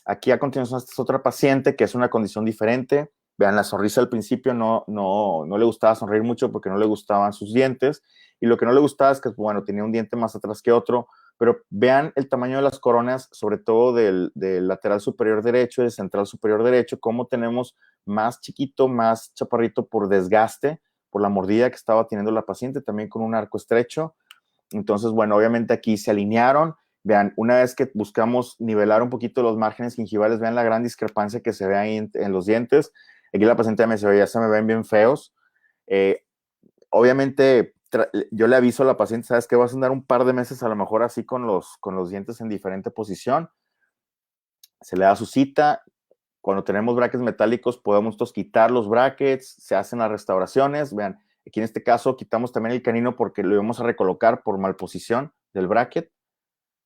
Aquí a continuación esta es otra paciente que es una condición diferente. Vean, la sonrisa al principio no le gustaba sonreír mucho porque no le gustaban sus dientes y lo que no le gustaba es que, bueno, tenía un diente más atrás que otro, pero vean el tamaño de las coronas, sobre todo del lateral superior derecho y del central superior derecho, cómo tenemos más chiquito, más chaparrito por desgaste, por la mordida que estaba teniendo la paciente, también con un arco estrecho. Entonces, bueno, obviamente aquí se alinearon. Vean, una vez que buscamos nivelar un poquito los márgenes gingivales, vean la gran discrepancia que se ve ahí en los dientes. Aquí la paciente me dice, ya se me ven bien feos. Obviamente, yo le aviso a la paciente, ¿sabes qué? Vas a andar un par de meses a lo mejor así con los dientes en diferente posición. Se le da su cita. Cuando tenemos brackets metálicos, podemos quitar los brackets, se hacen las restauraciones. Vean, aquí en este caso quitamos también el canino porque lo íbamos a recolocar por malposición del bracket.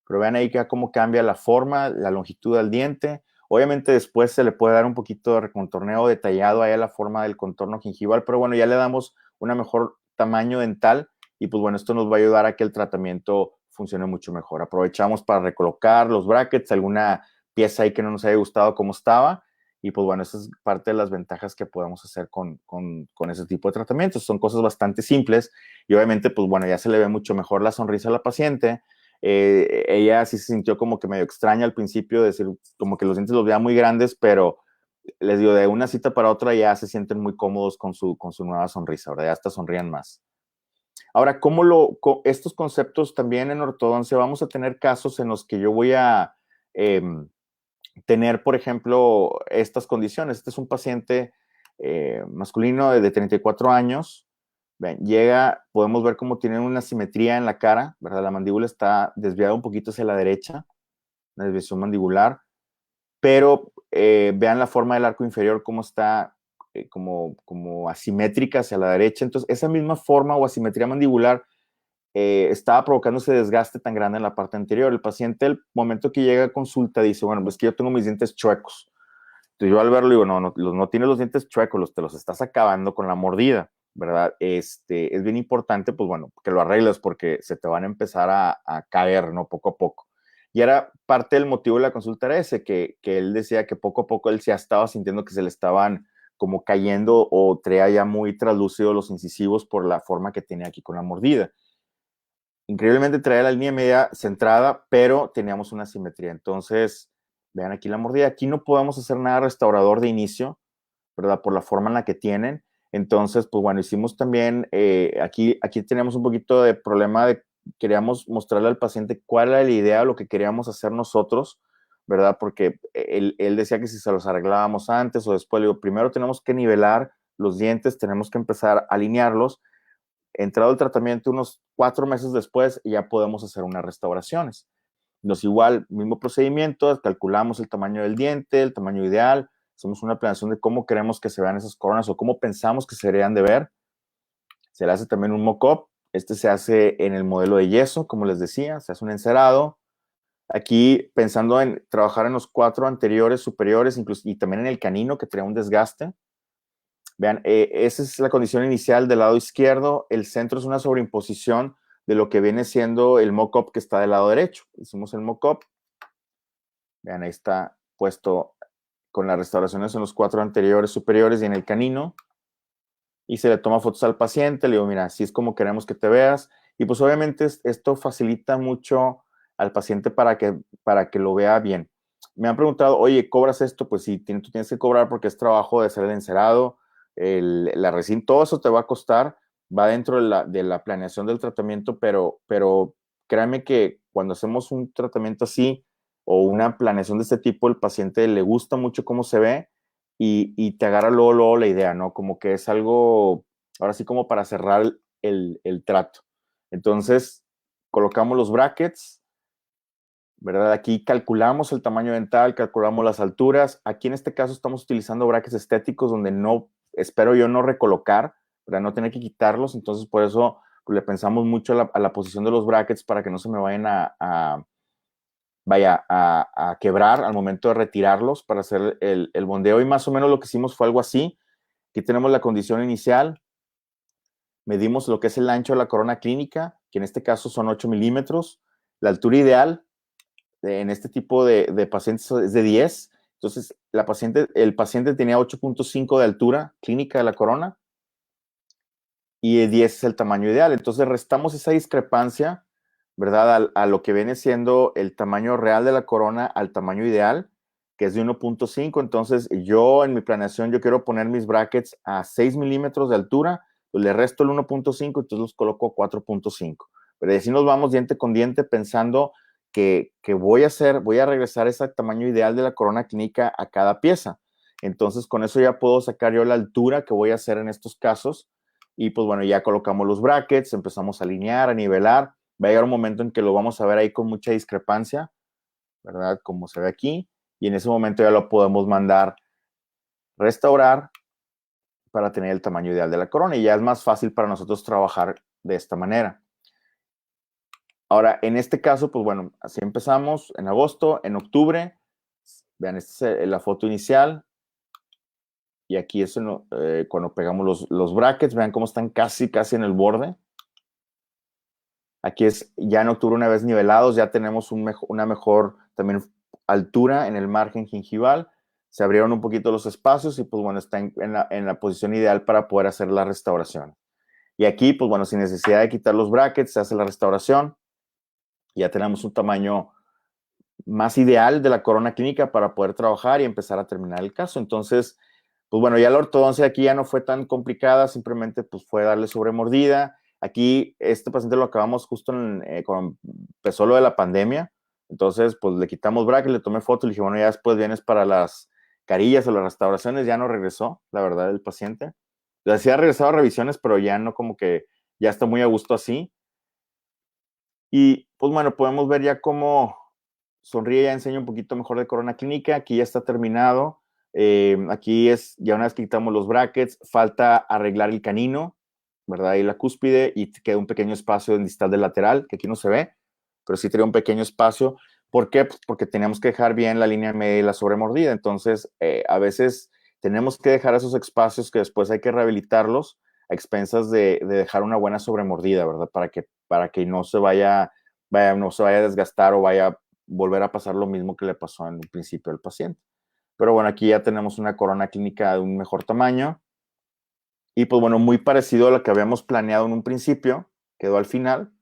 Pero vean ahí que cómo cambia la forma, la longitud del diente. Obviamente después se le puede dar un poquito de recontorneo detallado ahí a la forma del contorno gingival, pero bueno, ya le damos un mejor tamaño dental y pues bueno, esto nos va a ayudar a que el tratamiento funcione mucho mejor. Aprovechamos para recolocar los brackets, alguna pieza ahí que no nos haya gustado como estaba y pues bueno, esa es parte de las ventajas que podemos hacer con ese tipo de tratamientos. Son cosas bastante simples y obviamente pues bueno, ya se le ve mucho mejor la sonrisa a la paciente. Ella sí se sintió como que medio extraña al principio, decir, como que los dientes los veía muy grandes, pero les digo, de una cita para otra ya se sienten muy cómodos con su nueva sonrisa, ¿verdad? Ya hasta sonrían más. Ahora, estos conceptos también en ortodoncia, vamos a tener casos en los que yo voy a tener, por ejemplo, estas condiciones. Este es un paciente masculino de 34 años. Ven, llega, podemos ver cómo tiene una simetría en la cara, ¿verdad? La mandíbula está desviada un poquito hacia la derecha, la desviación mandibular, pero vean la forma del arco inferior, cómo está como asimétrica hacia la derecha. Entonces, esa misma forma o asimetría mandibular estaba provocando ese desgaste tan grande en la parte anterior. El paciente, el momento que llega a consulta, dice, bueno, pues que yo tengo mis dientes chuecos. Entonces yo al verlo digo, no tienes los dientes chuecos, te los estás acabando con la mordida, ¿verdad? Es bien importante, pues bueno, que lo arregles porque se te van a empezar a caer, ¿no? Poco a poco. Y era parte del motivo de la consulta era ese, que él decía que poco a poco él ya estaba sintiendo que se le estaban como cayendo o traía ya muy traslúcido los incisivos por la forma que tenía aquí con la mordida. Increíblemente traía la línea media centrada, pero teníamos una simetría. Entonces, vean aquí la mordida. Aquí no podemos hacer nada restaurador de inicio, ¿verdad? Por la forma en la que tienen. Entonces, pues bueno, hicimos también, aquí tenemos un poquito de problema queríamos mostrarle al paciente cuál era la idea, lo que queríamos hacer nosotros, ¿verdad? Porque él decía que si se los arreglábamos antes o después, le digo, primero tenemos que nivelar los dientes, tenemos que empezar a alinearlos. Entrado el tratamiento unos 4 meses después, ya podemos hacer unas restauraciones. Nos igual, mismo procedimiento, calculamos el tamaño del diente, el tamaño ideal, hacemos una planeación de cómo queremos que se vean esas coronas o cómo pensamos que se deberían de ver. Se le hace también un mock-up. Este se hace en el modelo de yeso, como les decía, se hace un encerado. Aquí pensando en trabajar en los 4 anteriores, superiores, incluso, y también en el canino que trae un desgaste. Vean, esa es la condición inicial del lado izquierdo. El centro es una sobreimposición de lo que viene siendo el mock-up que está del lado derecho. Hicimos el mock-up. Vean, ahí está puesto con las restauraciones en los 4 anteriores superiores y en el canino, y se le toma fotos al paciente, le digo, mira, así es como queremos que te veas, y pues obviamente esto facilita mucho al paciente para que lo vea bien. Me han preguntado, oye, ¿cobras esto? Pues sí, tú tienes que cobrar porque es trabajo de hacer el encerado, la resina, todo eso te va a costar, va dentro de la planeación del tratamiento, pero créanme que cuando hacemos un tratamiento así o una planeación de este tipo, el paciente le gusta mucho cómo se ve y te agarra luego la idea, ¿no? Como que es algo, ahora sí como para cerrar el trato. Entonces, colocamos los brackets, ¿verdad? Aquí calculamos el tamaño dental, calculamos las alturas. Aquí en este caso estamos utilizando brackets estéticos donde no, espero yo no recolocar, ¿verdad? No tener que quitarlos. Entonces, por eso pues, le pensamos mucho a la posición de los brackets para que no se me vayan a quebrar al momento de retirarlos para hacer el bondeo. Y más o menos lo que hicimos fue algo así. Aquí tenemos la condición inicial. Medimos lo que es el ancho de la corona clínica, que en este caso son 8 milímetros. La altura ideal en este tipo de pacientes es de 10. Entonces, el paciente tenía 8.5 de altura clínica de la corona y 10 es el tamaño ideal. Entonces, restamos esa discrepancia, ¿verdad? A lo que viene siendo el tamaño real de la corona al tamaño ideal, que es de 1.5. Entonces, yo en mi planeación, yo quiero poner mis brackets a 6 milímetros de altura, pues le resto el 1.5, entonces los coloco a 4.5. Pero así nos vamos diente con diente pensando que voy a regresar ese tamaño ideal de la corona clínica a cada pieza. Entonces, con eso ya puedo sacar yo la altura que voy a hacer en estos casos. Y pues bueno, ya colocamos los brackets, empezamos a alinear, a nivelar. Va a llegar un momento en que lo vamos a ver ahí con mucha discrepancia, ¿verdad? Como se ve aquí. Y en ese momento ya lo podemos mandar restaurar para tener el tamaño ideal de la corona. Y ya es más fácil para nosotros trabajar de esta manera. Ahora, en este caso, pues bueno, así empezamos en agosto, en octubre. Vean, esta es la foto inicial. Y aquí es cuando pegamos los brackets. Vean cómo están casi en el borde. Aquí es ya en octubre, una vez nivelados, ya tenemos una mejor también altura en el margen gingival. Se abrieron un poquito los espacios y pues bueno, está en la posición ideal para poder hacer la restauración. Y aquí, pues bueno, sin necesidad de quitar los brackets, se hace la restauración. Ya tenemos un tamaño más ideal de la corona clínica para poder trabajar y empezar a terminar el caso. Entonces, pues bueno, ya la ortodoncia aquí ya no fue tan complicada, simplemente pues fue darle sobremordida. Aquí este paciente lo acabamos justo cuando empezó lo de la pandemia, entonces pues le quitamos bracket, le tomé foto y le dije, bueno, ya después vienes para las carillas o las restauraciones, ya no regresó, la verdad, el paciente. Le hacía regresado a revisiones, pero ya no como que ya está muy a gusto así. Y pues bueno, podemos ver ya cómo sonríe, ya enseña un poquito mejor de corona clínica, aquí ya está terminado. Aquí es, ya una vez que quitamos los brackets, falta arreglar el canino, ¿verdad? Y la cúspide, y queda un pequeño espacio en distal del lateral, que aquí no se ve, pero sí tenía un pequeño espacio. ¿Por qué? Pues porque teníamos que dejar bien la línea media y la sobremordida. Entonces, a veces tenemos que dejar esos espacios que después hay que rehabilitarlos a expensas de dejar una buena sobremordida, ¿verdad? Para que no se vaya a desgastar o vaya a volver a pasar lo mismo que le pasó en un principio al paciente. Pero bueno, aquí ya tenemos una corona clínica de un mejor tamaño. Y pues bueno, muy parecido a lo que habíamos planeado en un principio, quedó al final.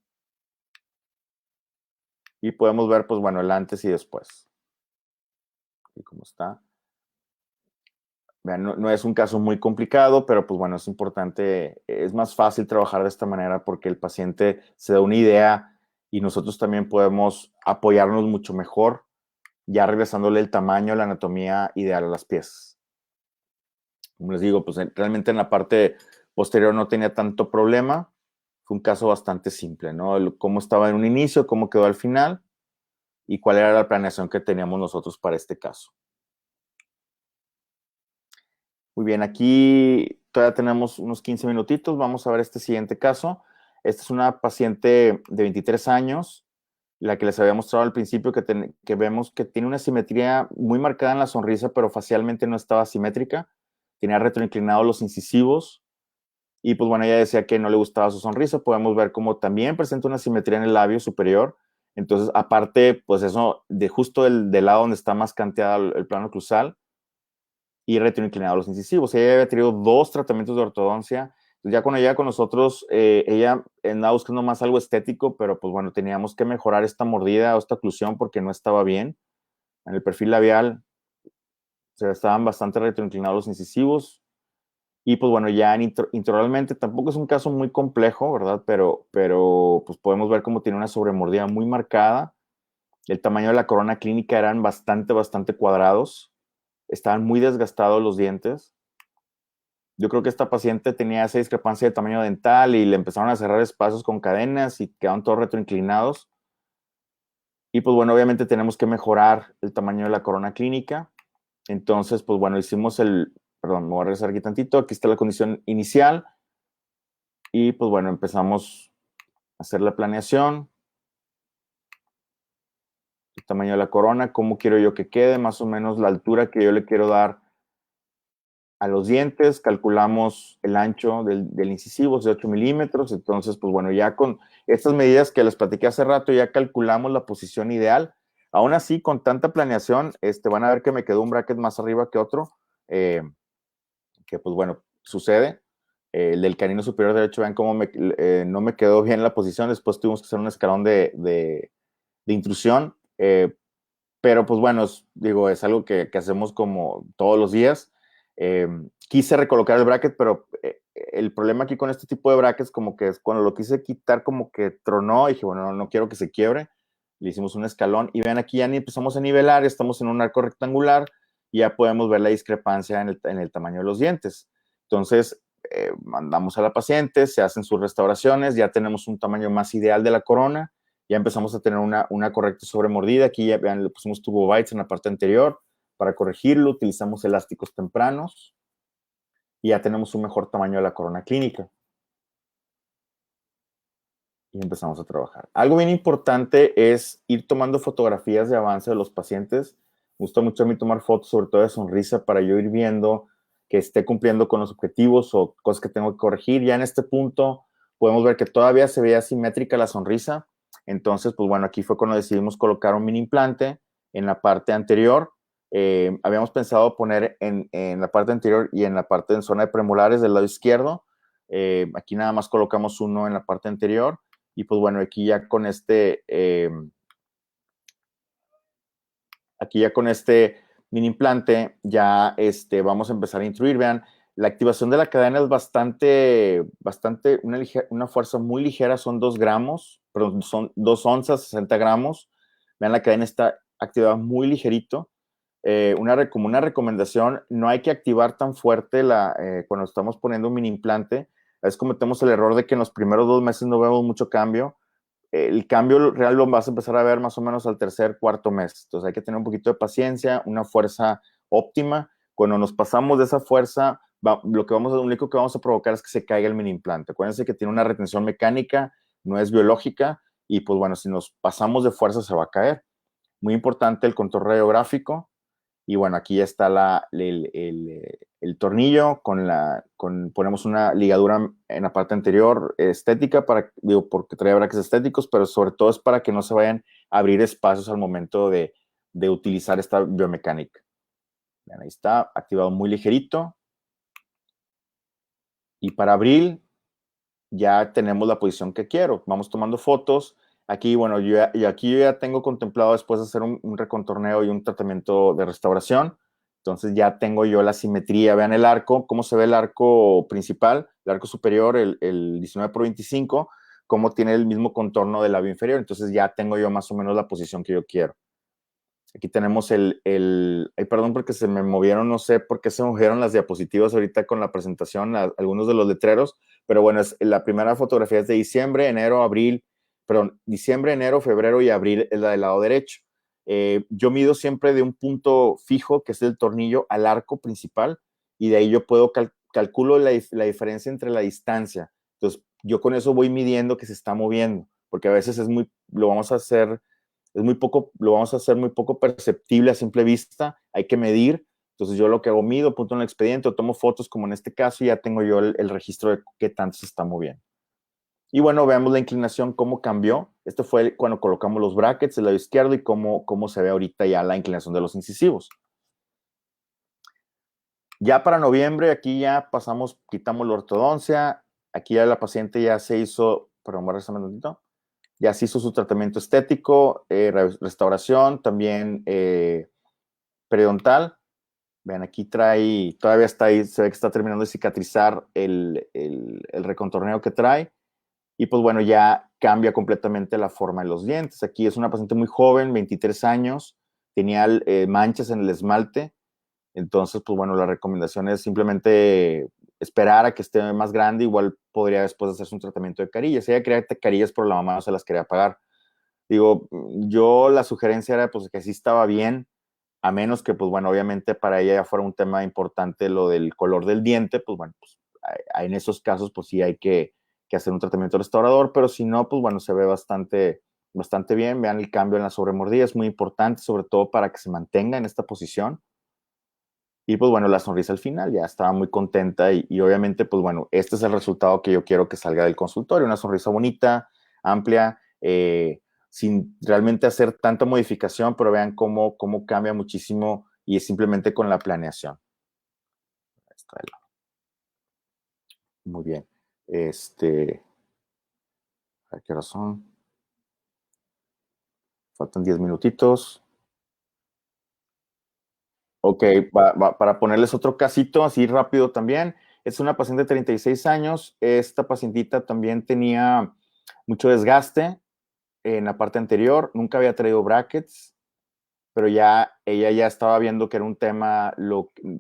Y podemos ver, pues bueno, el antes y después. Y cómo está. Vean, no es un caso muy complicado, pero pues bueno, es importante, es más fácil trabajar de esta manera porque el paciente se da una idea y nosotros también podemos apoyarnos mucho mejor, ya regresándole el tamaño, la anatomía ideal a las piezas. Como les digo, pues realmente en la parte posterior no tenía tanto problema. Fue un caso bastante simple, ¿no? Cómo estaba en un inicio, cómo quedó al final y cuál era la planeación que teníamos nosotros para este caso. Muy bien, aquí todavía tenemos unos 15 minutitos. Vamos a ver este siguiente caso. Esta es una paciente de 23 años, la que les había mostrado al principio que vemos que tiene una simetría muy marcada en la sonrisa, pero facialmente no estaba simétrica. Tenía retroinclinados los incisivos. Y pues bueno, ella decía que no le gustaba su sonrisa. Podemos ver cómo también presenta una simetría en el labio superior. Entonces, aparte, pues eso, de justo del lado donde está más canteado el plano oclusal, y retroinclinado los incisivos. Ella había tenido 2 tratamientos de ortodoncia. Entonces, ya cuando llega con nosotros, ella andaba buscando más algo estético, pero pues bueno, teníamos que mejorar esta mordida o esta oclusión porque no estaba bien. En el perfil labial se estaban bastante retroinclinados los incisivos. Y pues bueno, ya intraoralmente tampoco es un caso muy complejo, ¿verdad? Pero pues podemos ver cómo tiene una sobremordida muy marcada. El tamaño de la corona clínica eran bastante cuadrados. Estaban muy desgastados los dientes. Yo creo que esta paciente tenía esa discrepancia de tamaño dental y le empezaron a cerrar espacios con cadenas y quedaron todos retroinclinados. Y pues bueno, obviamente tenemos que mejorar el tamaño de la corona clínica. Entonces, pues bueno, perdón, me voy a regresar aquí tantito. Aquí está la condición inicial. Y pues bueno, empezamos a hacer la planeación. El tamaño de la corona, cómo quiero yo que quede, más o menos la altura que yo le quiero dar a los dientes. Calculamos el ancho del incisivo, es de 8 milímetros. Entonces, pues bueno, ya con estas medidas que les platiqué hace rato, ya calculamos la posición ideal. Aún así, con tanta planeación, van a ver que me quedó un bracket más arriba que otro, que pues bueno, sucede. El del canino superior derecho, vean cómo no me quedó bien la posición. Después tuvimos que hacer un escalón de intrusión. Pero pues bueno, es algo que hacemos como todos los días. Quise recolocar el bracket, pero el problema aquí con este tipo de brackets, como que es cuando lo quise quitar, como que tronó y dije, bueno, no quiero que se quiebre. Le hicimos un escalón y vean aquí ya empezamos a nivelar, estamos en un arco rectangular y ya podemos ver la discrepancia en el tamaño de los dientes. Entonces, mandamos a la paciente, se hacen sus restauraciones, ya tenemos un tamaño más ideal de la corona, ya empezamos a tener una correcta sobremordida. Aquí ya vean, le pusimos tubo bites en la parte anterior para corregirlo, utilizamos elásticos tempranos y ya tenemos un mejor tamaño de la corona clínica. Y empezamos a trabajar. Algo bien importante es ir tomando fotografías de avance de los pacientes. Me gusta mucho a mí tomar fotos, sobre todo de sonrisa, para yo ir viendo que esté cumpliendo con los objetivos o cosas que tengo que corregir. Ya en este punto podemos ver que todavía se veía simétrica la sonrisa. Entonces, pues bueno, aquí fue cuando decidimos colocar un mini implante en la parte anterior. Habíamos pensado poner en la parte anterior y en la parte en zona de premolares del lado izquierdo. Aquí nada más colocamos uno en la parte anterior. Y pues bueno, aquí ya con mini implante ya vamos a empezar a intruir. Vean, la activación de la cadena es bastante, una fuerza muy ligera, son 2 gramos, perdón, son 2 onzas, 60 gramos. Vean, la cadena está activada muy ligerito. Como una recomendación, no hay que activar tan fuerte cuando estamos poniendo un mini implante. A veces cometemos el error de que en los primeros 2 meses no vemos mucho cambio. El cambio real lo vas a empezar a ver más o menos al tercer, cuarto mes. Entonces hay que tener un poquito de paciencia, una fuerza óptima. Cuando nos pasamos de esa fuerza, lo único que vamos a provocar es que se caiga el mini implante. Acuérdense que tiene una retención mecánica, no es biológica, y pues bueno, si nos pasamos de fuerza se va a caer. Muy importante el control radiográfico. Y bueno, aquí ya está el tornillo, ponemos una ligadura en la parte anterior estética, porque trae brackets estéticos, pero sobre todo es para que no se vayan a abrir espacios al momento de utilizar esta biomecánica. Vean, ahí está, activado muy ligerito. Y para abrir, ya tenemos la posición que quiero. Vamos tomando fotos. Aquí, bueno, yo ya tengo contemplado después de hacer un recontorneo y un tratamiento de restauración. Entonces ya tengo yo la simetría. Vean el arco, cómo se ve el arco principal, el arco superior, el 19x25, cómo tiene el mismo contorno del labio inferior. Entonces ya tengo yo más o menos la posición que yo quiero. Aquí tenemos ay, perdón porque se me movieron, no sé por qué se movieron las diapositivas ahorita con la presentación, algunos de los letreros, pero bueno, la primera fotografía es de diciembre, enero, abril, perdón, diciembre, enero, febrero y abril es la del lado derecho. Yo mido siempre de un punto fijo, que es el tornillo, al arco principal, y de ahí yo puedo calculo la diferencia entre la distancia. Entonces, yo con eso voy midiendo que se está moviendo, porque a veces lo vamos a hacer muy poco perceptible a simple vista, hay que medir. Entonces yo lo que hago, mido, apunto en el expediente o tomo fotos como en este caso y ya tengo yo el registro de qué tanto se está moviendo. Y bueno, veamos la inclinación, cómo cambió. Esto fue cuando colocamos los brackets del lado izquierdo y cómo se ve ahorita ya la inclinación de los incisivos. Ya para noviembre, aquí ya pasamos, quitamos la ortodoncia, aquí ya la paciente ya se hizo, perdón, voy a rezar un momentito, ya se hizo su tratamiento estético, restauración, también periodontal. Vean, aquí trae, todavía está ahí, se ve que está terminando de cicatrizar el recontorneo que trae. Y pues bueno, ya cambia completamente la forma de los dientes. Aquí es una paciente muy joven, 23 años, tenía manchas en el esmalte. Entonces, pues bueno, la recomendación es simplemente esperar a que esté más grande. Igual podría después hacerse un tratamiento de carillas. Ella quería carillas, pero la mamá no se las quería pagar. Digo, yo la sugerencia era pues que sí estaba bien, a menos que, pues bueno, obviamente para ella ya fuera un tema importante lo del color del diente, pues bueno, pues en esos casos, pues sí hay que hacer un tratamiento restaurador, pero si no, pues bueno, se ve bastante bien. Vean el cambio en la sobremordida, es muy importante, sobre todo para que se mantenga en esta posición. Y pues bueno, la sonrisa al final, ya estaba muy contenta y obviamente, pues bueno, este es el resultado que yo quiero que salga del consultorio, una sonrisa bonita, amplia, sin realmente hacer tanta modificación, pero vean cómo cambia muchísimo y es simplemente con la planeación. Muy bien. ¿A qué hora son? Faltan 10 minutitos. Ok, para ponerles otro casito así rápido también. Es una paciente de 36 años. Esta pacientita también tenía mucho desgaste en la parte anterior. Nunca había traído brackets, pero ya ella ya estaba viendo que era un tema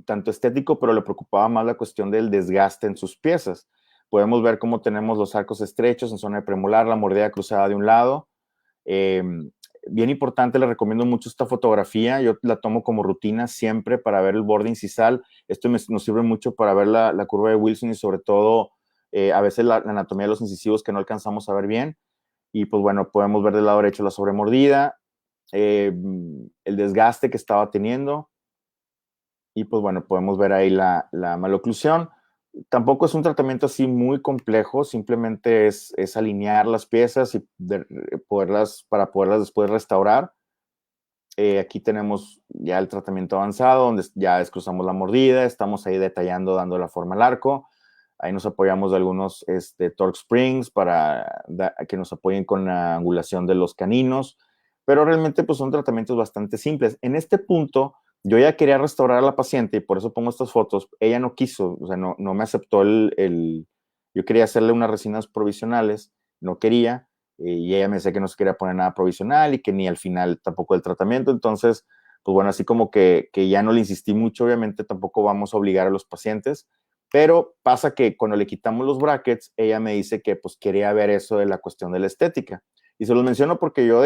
tanto estético, pero le preocupaba más la cuestión del desgaste en sus piezas. Podemos ver cómo tenemos los arcos estrechos en zona de premolar, la mordida cruzada de un lado. Eh, Bien importante, le recomiendo mucho esta fotografía. Yo la tomo como rutina siempre para ver el borde incisal. Esto nos sirve mucho para ver la curva de Wilson y sobre todo a veces la anatomía de los incisivos que no alcanzamos a ver bien. Y pues bueno, podemos ver del lado derecho la sobremordida, el desgaste que estaba teniendo y pues bueno, podemos ver ahí la maloclusión. Tampoco es un tratamiento así muy complejo, simplemente es alinear las piezas y para poderlas después restaurar. Aquí tenemos ya el tratamiento avanzado, donde ya descruzamos la mordida, estamos ahí detallando, dando la forma al arco. Ahí nos apoyamos de algunos torque springs para que nos apoyen con la angulación de los caninos, pero realmente pues son tratamientos bastante simples. En este punto, yo ya quería restaurar a la paciente y por eso pongo estas fotos. Ella no quiso, o sea, no me aceptó yo quería hacerle unas resinas provisionales, no quería, y ella me decía que no se quería poner nada provisional y que ni al final tampoco el tratamiento. Entonces, pues bueno, así como que ya no le insistí mucho. Obviamente tampoco vamos a obligar a los pacientes, pero pasa que cuando le quitamos los brackets, ella me dice que pues quería ver eso de la cuestión de la estética. Y se los menciono porque yo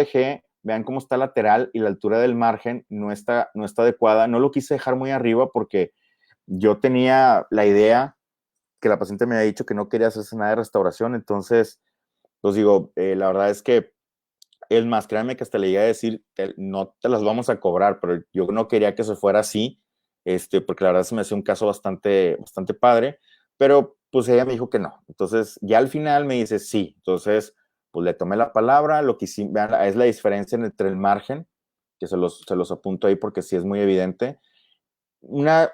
vean cómo está lateral y la altura del margen no está adecuada. No lo quise dejar muy arriba porque yo tenía la idea que la paciente me había dicho que no quería hacerse nada de restauración. Entonces, pues digo, la verdad es que es más, créanme que hasta le llegué a decir, no te las vamos a cobrar, pero yo no quería que se fuera así, porque la verdad se me hacía un caso bastante padre, pero pues ella me dijo que no. Entonces, ya al final me dice sí. Entonces, pues le tomé la palabra. Lo que sí, vean, es la diferencia entre el margen, que se los apunto ahí porque sí es muy evidente. Una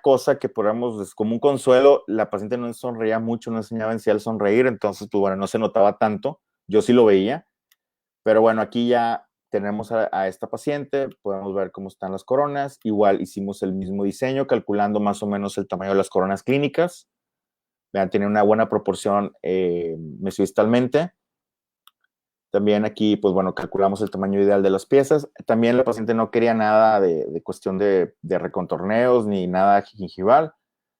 cosa que podamos, es como un consuelo, la paciente no sonreía mucho, no enseñaba en sí al sonreír, entonces, pues bueno, no se notaba tanto. Yo sí lo veía, pero bueno, aquí ya tenemos a esta paciente, podemos ver cómo están las coronas. Igual hicimos el mismo diseño, calculando más o menos el tamaño de las coronas clínicas. Vean, tiene una buena proporción mesoistalmente. También aquí, pues bueno, calculamos el tamaño ideal de las piezas. También la paciente no quería nada de cuestión de recontorneos ni nada gingival.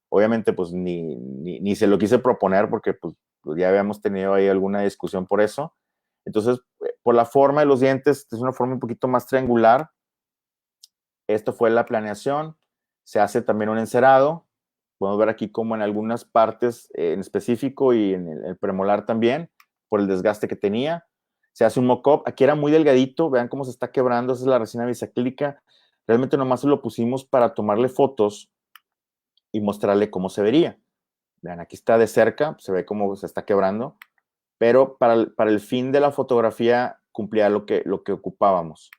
Obviamente, pues ni se lo quise proponer porque pues ya habíamos tenido ahí alguna discusión por eso. Entonces, por la forma de los dientes, es una forma un poquito más triangular. Esto fue la planeación. Se hace también un encerado. Podemos ver aquí como en algunas partes en específico y en el premolar también, por el desgaste que tenía. Se hace un mock-up. Aquí era muy delgadito. Vean cómo se está quebrando. Esa es la resina bisacrílica. Realmente nomás se lo pusimos para tomarle fotos y mostrarle cómo se vería. Vean, aquí está de cerca. Se ve cómo se está quebrando. Pero para el fin de la fotografía cumplía lo que ocupábamos.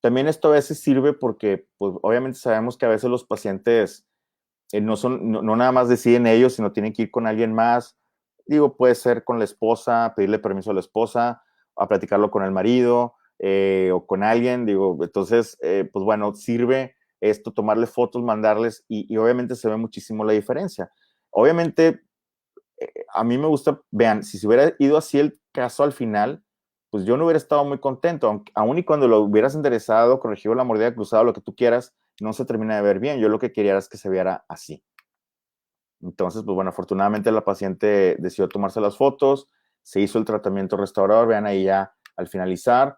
También esto a veces sirve porque, pues, obviamente sabemos que a veces los pacientes no nada más deciden ellos, sino tienen que ir con alguien más. Digo, puede ser con la esposa, pedirle permiso a la esposa, a platicarlo con el marido o con alguien. Digo, entonces, pues bueno, sirve esto, tomarle fotos, mandarles y obviamente se ve muchísimo la diferencia. Obviamente, a mí me gusta, vean, si se hubiera ido así el caso al final, pues yo no hubiera estado muy contento, aun y cuando lo hubieras enderezado, corregido la mordida cruzada, lo que tú quieras, no se termina de ver bien. Yo lo que quería es que se viera así. Entonces, pues bueno, afortunadamente la paciente decidió tomarse las fotos, se hizo el tratamiento restaurador, vean ahí ya al finalizar,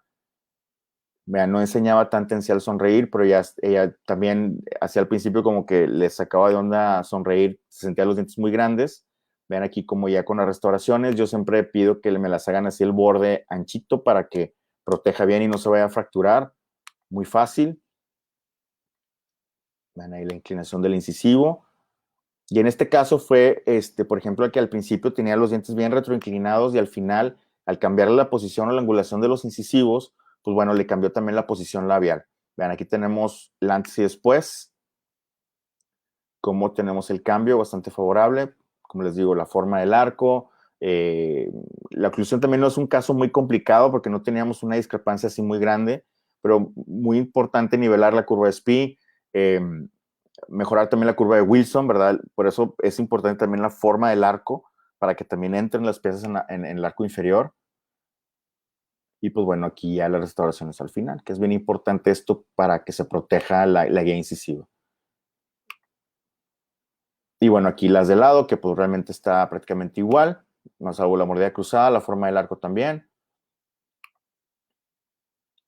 vean, no enseñaba tan al sonreír, pero ella también hacia el principio como que le sacaba de onda sonreír, se sentía los dientes muy grandes. Vean aquí como ya con las restauraciones, yo siempre pido que me las hagan así el borde anchito para que proteja bien y no se vaya a fracturar. Muy fácil. Vean ahí la inclinación del incisivo. Y en este caso fue, por ejemplo, que al principio tenía los dientes bien retroinclinados y al final, al cambiarle la posición o la angulación de los incisivos, pues bueno, le cambió también la posición labial. Vean, aquí tenemos el antes y después, cómo tenemos el cambio bastante favorable. Como les digo, la forma del arco. La oclusión también no es un caso muy complicado porque no teníamos una discrepancia así muy grande, pero muy importante nivelar la curva de SPI. Mejorar también la curva de Wilson, ¿verdad? Por eso es importante también la forma del arco, para que también entren las piezas en el arco inferior. Y pues bueno, aquí ya las restauraciones al final, que es bien importante esto para que se proteja la guía incisiva. Y bueno, aquí las de lado, que pues realmente está prácticamente igual, no salvo la mordida cruzada, la forma del arco también.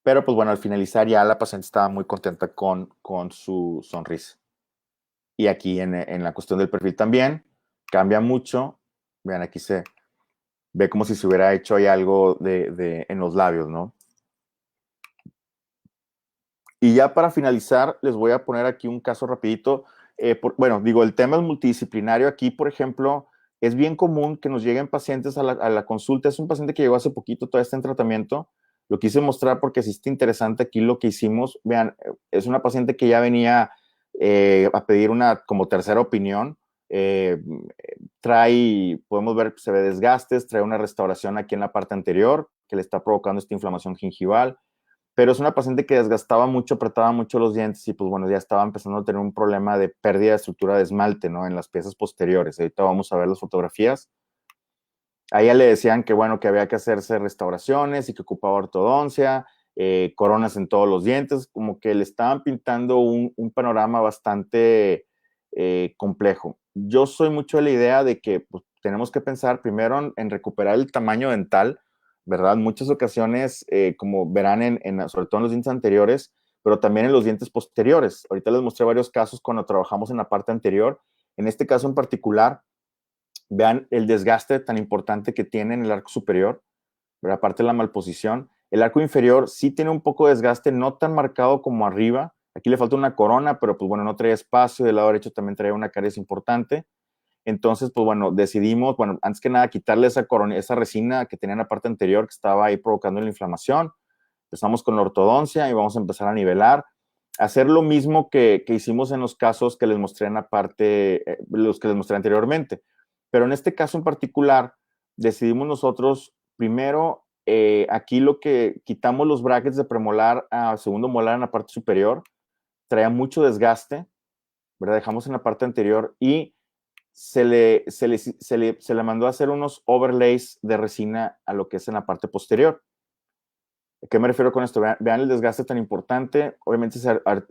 Pero pues bueno, al finalizar ya la paciente estaba muy contenta con su sonrisa. Y aquí en la cuestión del perfil también, cambia mucho. Vean, aquí se ve como si se hubiera hecho ahí algo en los labios, ¿no? Y ya para finalizar, les voy a poner aquí un caso rapidito. Bueno, digo, el tema es multidisciplinario. Aquí, por ejemplo, es bien común que nos lleguen pacientes a la consulta. Es un paciente que llegó hace poquito, todavía está en tratamiento. Lo quise mostrar porque sí está interesante aquí lo que hicimos. Vean, es una paciente que ya venía a pedir una como tercera opinión. Podemos ver, se ve desgastes, trae una restauración aquí en la parte anterior que le está provocando esta inflamación gingival, pero es una paciente que desgastaba mucho, apretaba mucho los dientes y pues bueno, ya estaba empezando a tener un problema de pérdida de estructura de esmalte, ¿no? En las piezas posteriores. Ahorita vamos a ver las fotografías. A ella le decían que bueno, que había que hacerse restauraciones y que ocupaba ortodoncia, coronas en todos los dientes, como que le estaban pintando un panorama bastante complejo. Yo soy mucho de la idea de que pues, tenemos que pensar primero en recuperar el tamaño dental, ¿verdad? Muchas ocasiones, como verán sobre todo en los dientes anteriores, pero también en los dientes posteriores. Ahorita les mostré varios casos cuando trabajamos en la parte anterior. En este caso en particular, vean el desgaste tan importante que tiene en el arco superior, ¿verdad? Aparte de la malposición. El arco inferior sí tiene un poco de desgaste, no tan marcado como arriba. Aquí le falta una corona, pero pues bueno, no trae espacio. Del lado derecho también trae una caries importante. Entonces, pues bueno, decidimos, bueno, antes que nada, quitarle esa corona, esa resina que tenía en la parte anterior que estaba ahí provocando la inflamación. Empezamos con la ortodoncia y vamos a empezar a nivelar. Hacer lo mismo que hicimos en los casos que les mostré en la parte, los que les mostré anteriormente. Pero en este caso en particular, decidimos nosotros, primero, aquí lo que quitamos los brackets de premolar a segundo molar en la parte superior, traía mucho desgaste, ¿verdad? Dejamos en la parte anterior y se le mandó a hacer unos overlays de resina a lo que es en la parte posterior. ¿A qué me refiero con esto? Vean el desgaste tan importante. Obviamente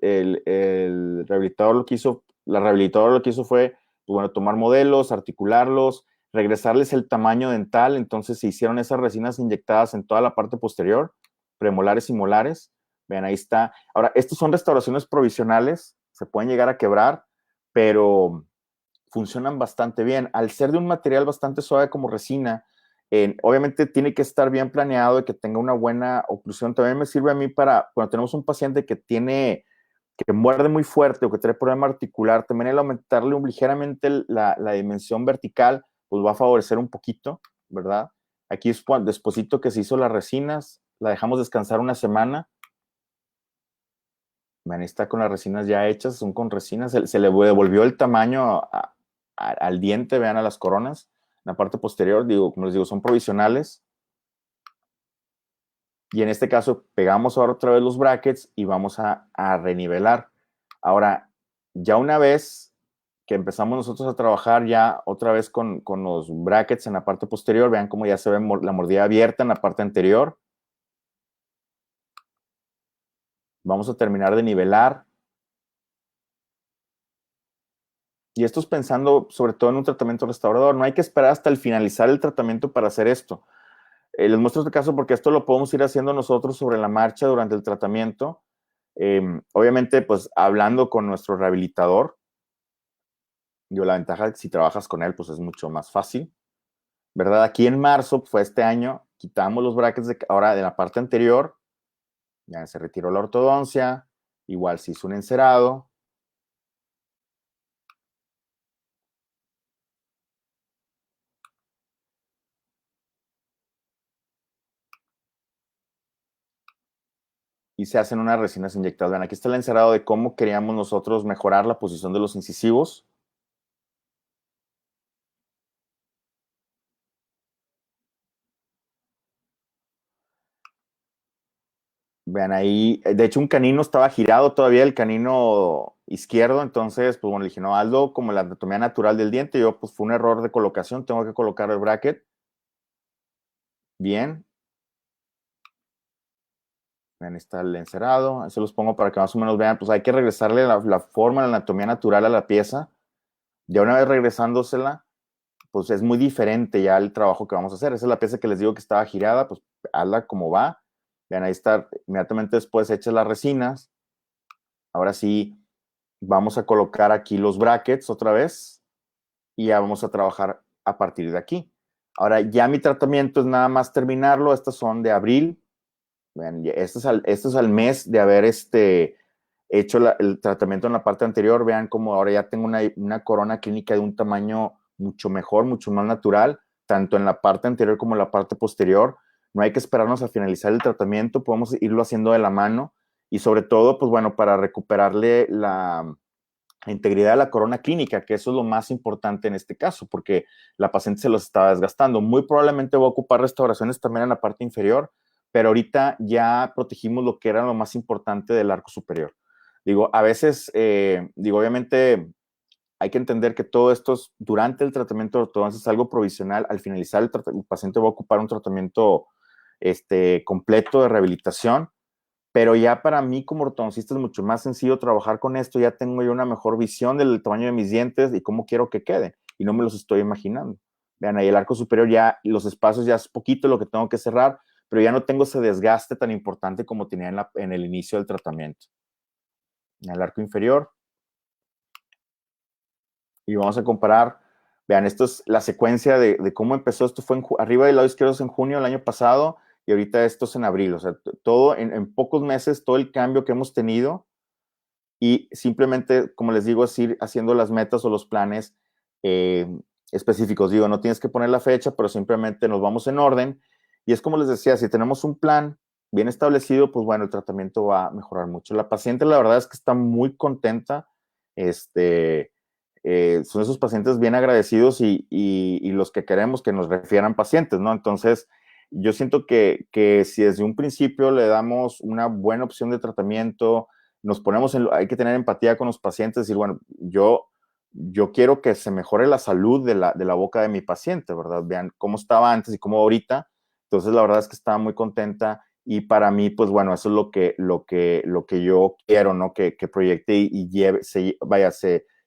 el rehabilitador lo que hizo, la rehabilitadora lo que hizo fue, pues bueno, tomar modelos, articularlos, regresarles el tamaño dental. Entonces se hicieron esas resinas inyectadas en toda la parte posterior, premolares y molares. Vean, ahí está. Ahora, estas son restauraciones provisionales, se pueden llegar a quebrar, pero funcionan bastante bien. Al ser de un material bastante suave como resina, obviamente tiene que estar bien planeado y que tenga una buena oclusión. También me sirve a mí para cuando tenemos un paciente que muerde muy fuerte o que tiene problema articular, también el aumentarle ligeramente la dimensión vertical, pues va a favorecer un poquito, ¿verdad? Aquí es despuesito que se hizo las resinas, la dejamos descansar una semana. Vean, está con las resinas ya hechas, son con resinas, se le devolvió el tamaño al diente, vean, a las coronas, en la parte posterior, digo, como les digo, son provisionales. Y en este caso, pegamos ahora otra vez los brackets y vamos a renivelar. Ahora, ya una vez que empezamos nosotros a trabajar ya otra vez con los brackets en la parte posterior, vean cómo ya se ve la mordida abierta en la parte anterior. Vamos a terminar de nivelar. Y esto es pensando sobre todo en un tratamiento restaurador. No hay que esperar hasta el finalizar el tratamiento para hacer esto. Les muestro este caso porque esto lo podemos ir haciendo nosotros sobre la marcha durante el tratamiento. Obviamente, pues hablando con nuestro rehabilitador. Yo, la ventaja de que si trabajas con él, pues es mucho más fácil, ¿verdad? Aquí en marzo, fue este año, quitamos los brackets ahora de la parte anterior, ya se retiró la ortodoncia, igual se hizo un encerado. Y se hacen unas resinas inyectadas. Vean, aquí está el encerado de cómo queríamos nosotros mejorar la posición de los incisivos. Vean ahí, de hecho un canino estaba girado todavía, el canino izquierdo, entonces, pues bueno, le dije, no, hazlo como la anatomía natural del diente. Yo, pues fue un error de colocación, tengo que colocar el bracket. Bien. Vean, está el encerado, eso los pongo para que más o menos vean, pues hay que regresarle la forma, la anatomía natural a la pieza. Ya una vez regresándosela, pues es muy diferente ya el trabajo que vamos a hacer. Esa es la pieza que les digo que estaba girada, pues hazla como va. Vean, ahí está, inmediatamente después hechas las resinas. Ahora sí, vamos a colocar aquí los brackets otra vez y ya vamos a trabajar a partir de aquí. Ahora ya mi tratamiento es nada más terminarlo. Estas son de abril. Vean, esto es al mes de haber hecho el tratamiento en la parte anterior. Vean cómo ahora ya tengo una corona clínica de un tamaño mucho mejor, mucho más natural, tanto en la parte anterior como en la parte posterior. No hay que esperarnos a finalizar el tratamiento, podemos irlo haciendo de la mano y sobre todo, pues bueno, para recuperarle la integridad de la corona clínica, que eso es lo más importante en este caso, porque la paciente se los estaba desgastando. Muy probablemente voy a ocupar restauraciones también en la parte inferior, pero ahorita ya protegimos lo que era lo más importante del arco superior. Digo, a veces, obviamente hay que entender que todo esto es durante el tratamiento de ortodoncia, es algo provisional. Al finalizar el paciente va a ocupar un tratamiento completo de rehabilitación, pero ya para mí como ortodoncista es mucho más sencillo trabajar con esto. Ya tengo yo una mejor visión del tamaño de mis dientes y cómo quiero que queden. Y no me los estoy imaginando. Vean, ahí el arco superior ya, los espacios ya es poquito lo que tengo que cerrar, pero ya no tengo ese desgaste tan importante como tenía en el inicio del tratamiento. En el arco inferior. Y vamos a comparar. Vean, esto es la secuencia de cómo empezó. Esto fue arriba del lado izquierdo es en junio del año pasado y ahorita esto es en abril. O sea, todo en pocos meses, todo el cambio que hemos tenido. Y simplemente, como les digo, es ir haciendo las metas o los planes específicos. Digo, no tienes que poner la fecha, pero simplemente nos vamos en orden. Y es como les decía, si tenemos un plan bien establecido, pues bueno, el tratamiento va a mejorar mucho. La paciente, la verdad es que está muy contenta. Son esos pacientes bien agradecidos y los que queremos que nos refieran pacientes, ¿no? Entonces, yo siento que si desde un principio le damos una buena opción de tratamiento, nos ponemos hay que tener empatía con los pacientes, decir, bueno, yo quiero que se mejore la salud de la boca de mi paciente, ¿verdad? Vean cómo estaba antes y cómo ahorita. Entonces, la verdad es que estaba muy contenta y para mí, pues bueno, eso es lo que yo quiero, ¿no? Que proyecte y lleve,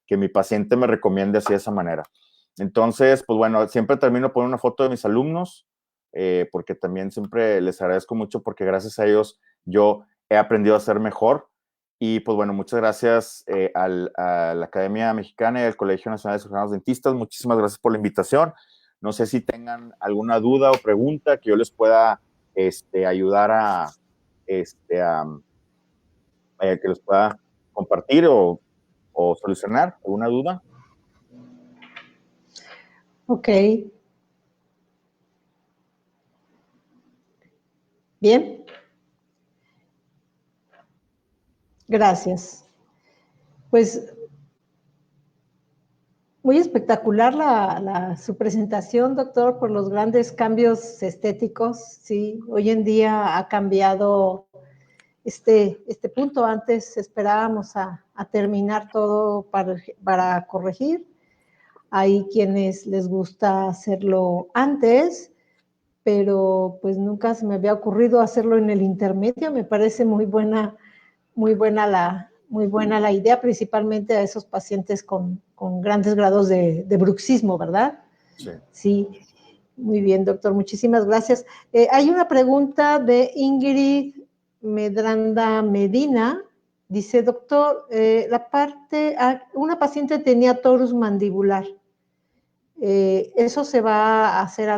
que mi paciente me recomiende así de esa manera. Entonces, pues bueno, siempre termino poniendo una foto de mis alumnos, porque también siempre les agradezco mucho porque gracias a ellos yo he aprendido a ser mejor. Y pues bueno, muchas gracias a la Academia Mexicana y al Colegio Nacional de Cirujanos Dentistas. Muchísimas gracias por la invitación. No sé si tengan alguna duda o pregunta que yo les pueda ayudar que les pueda compartir o solucionar. ¿Alguna duda? Ok. Bien. Gracias. Pues muy espectacular su presentación, doctor, por los grandes cambios estéticos. Sí, hoy en día ha cambiado este punto. Antes esperábamos a terminar todo para corregir. Hay quienes les gusta hacerlo antes, pero pues nunca se me había ocurrido hacerlo en el intermedio. Me parece muy buena la idea, principalmente a esos pacientes con grandes grados de bruxismo, ¿verdad? Sí. Sí, muy bien, doctor, muchísimas gracias. Hay una pregunta de Ingrid Medranda Medina. Dice, doctor, una paciente tenía torus mandibular. ¿Eso se va a hacer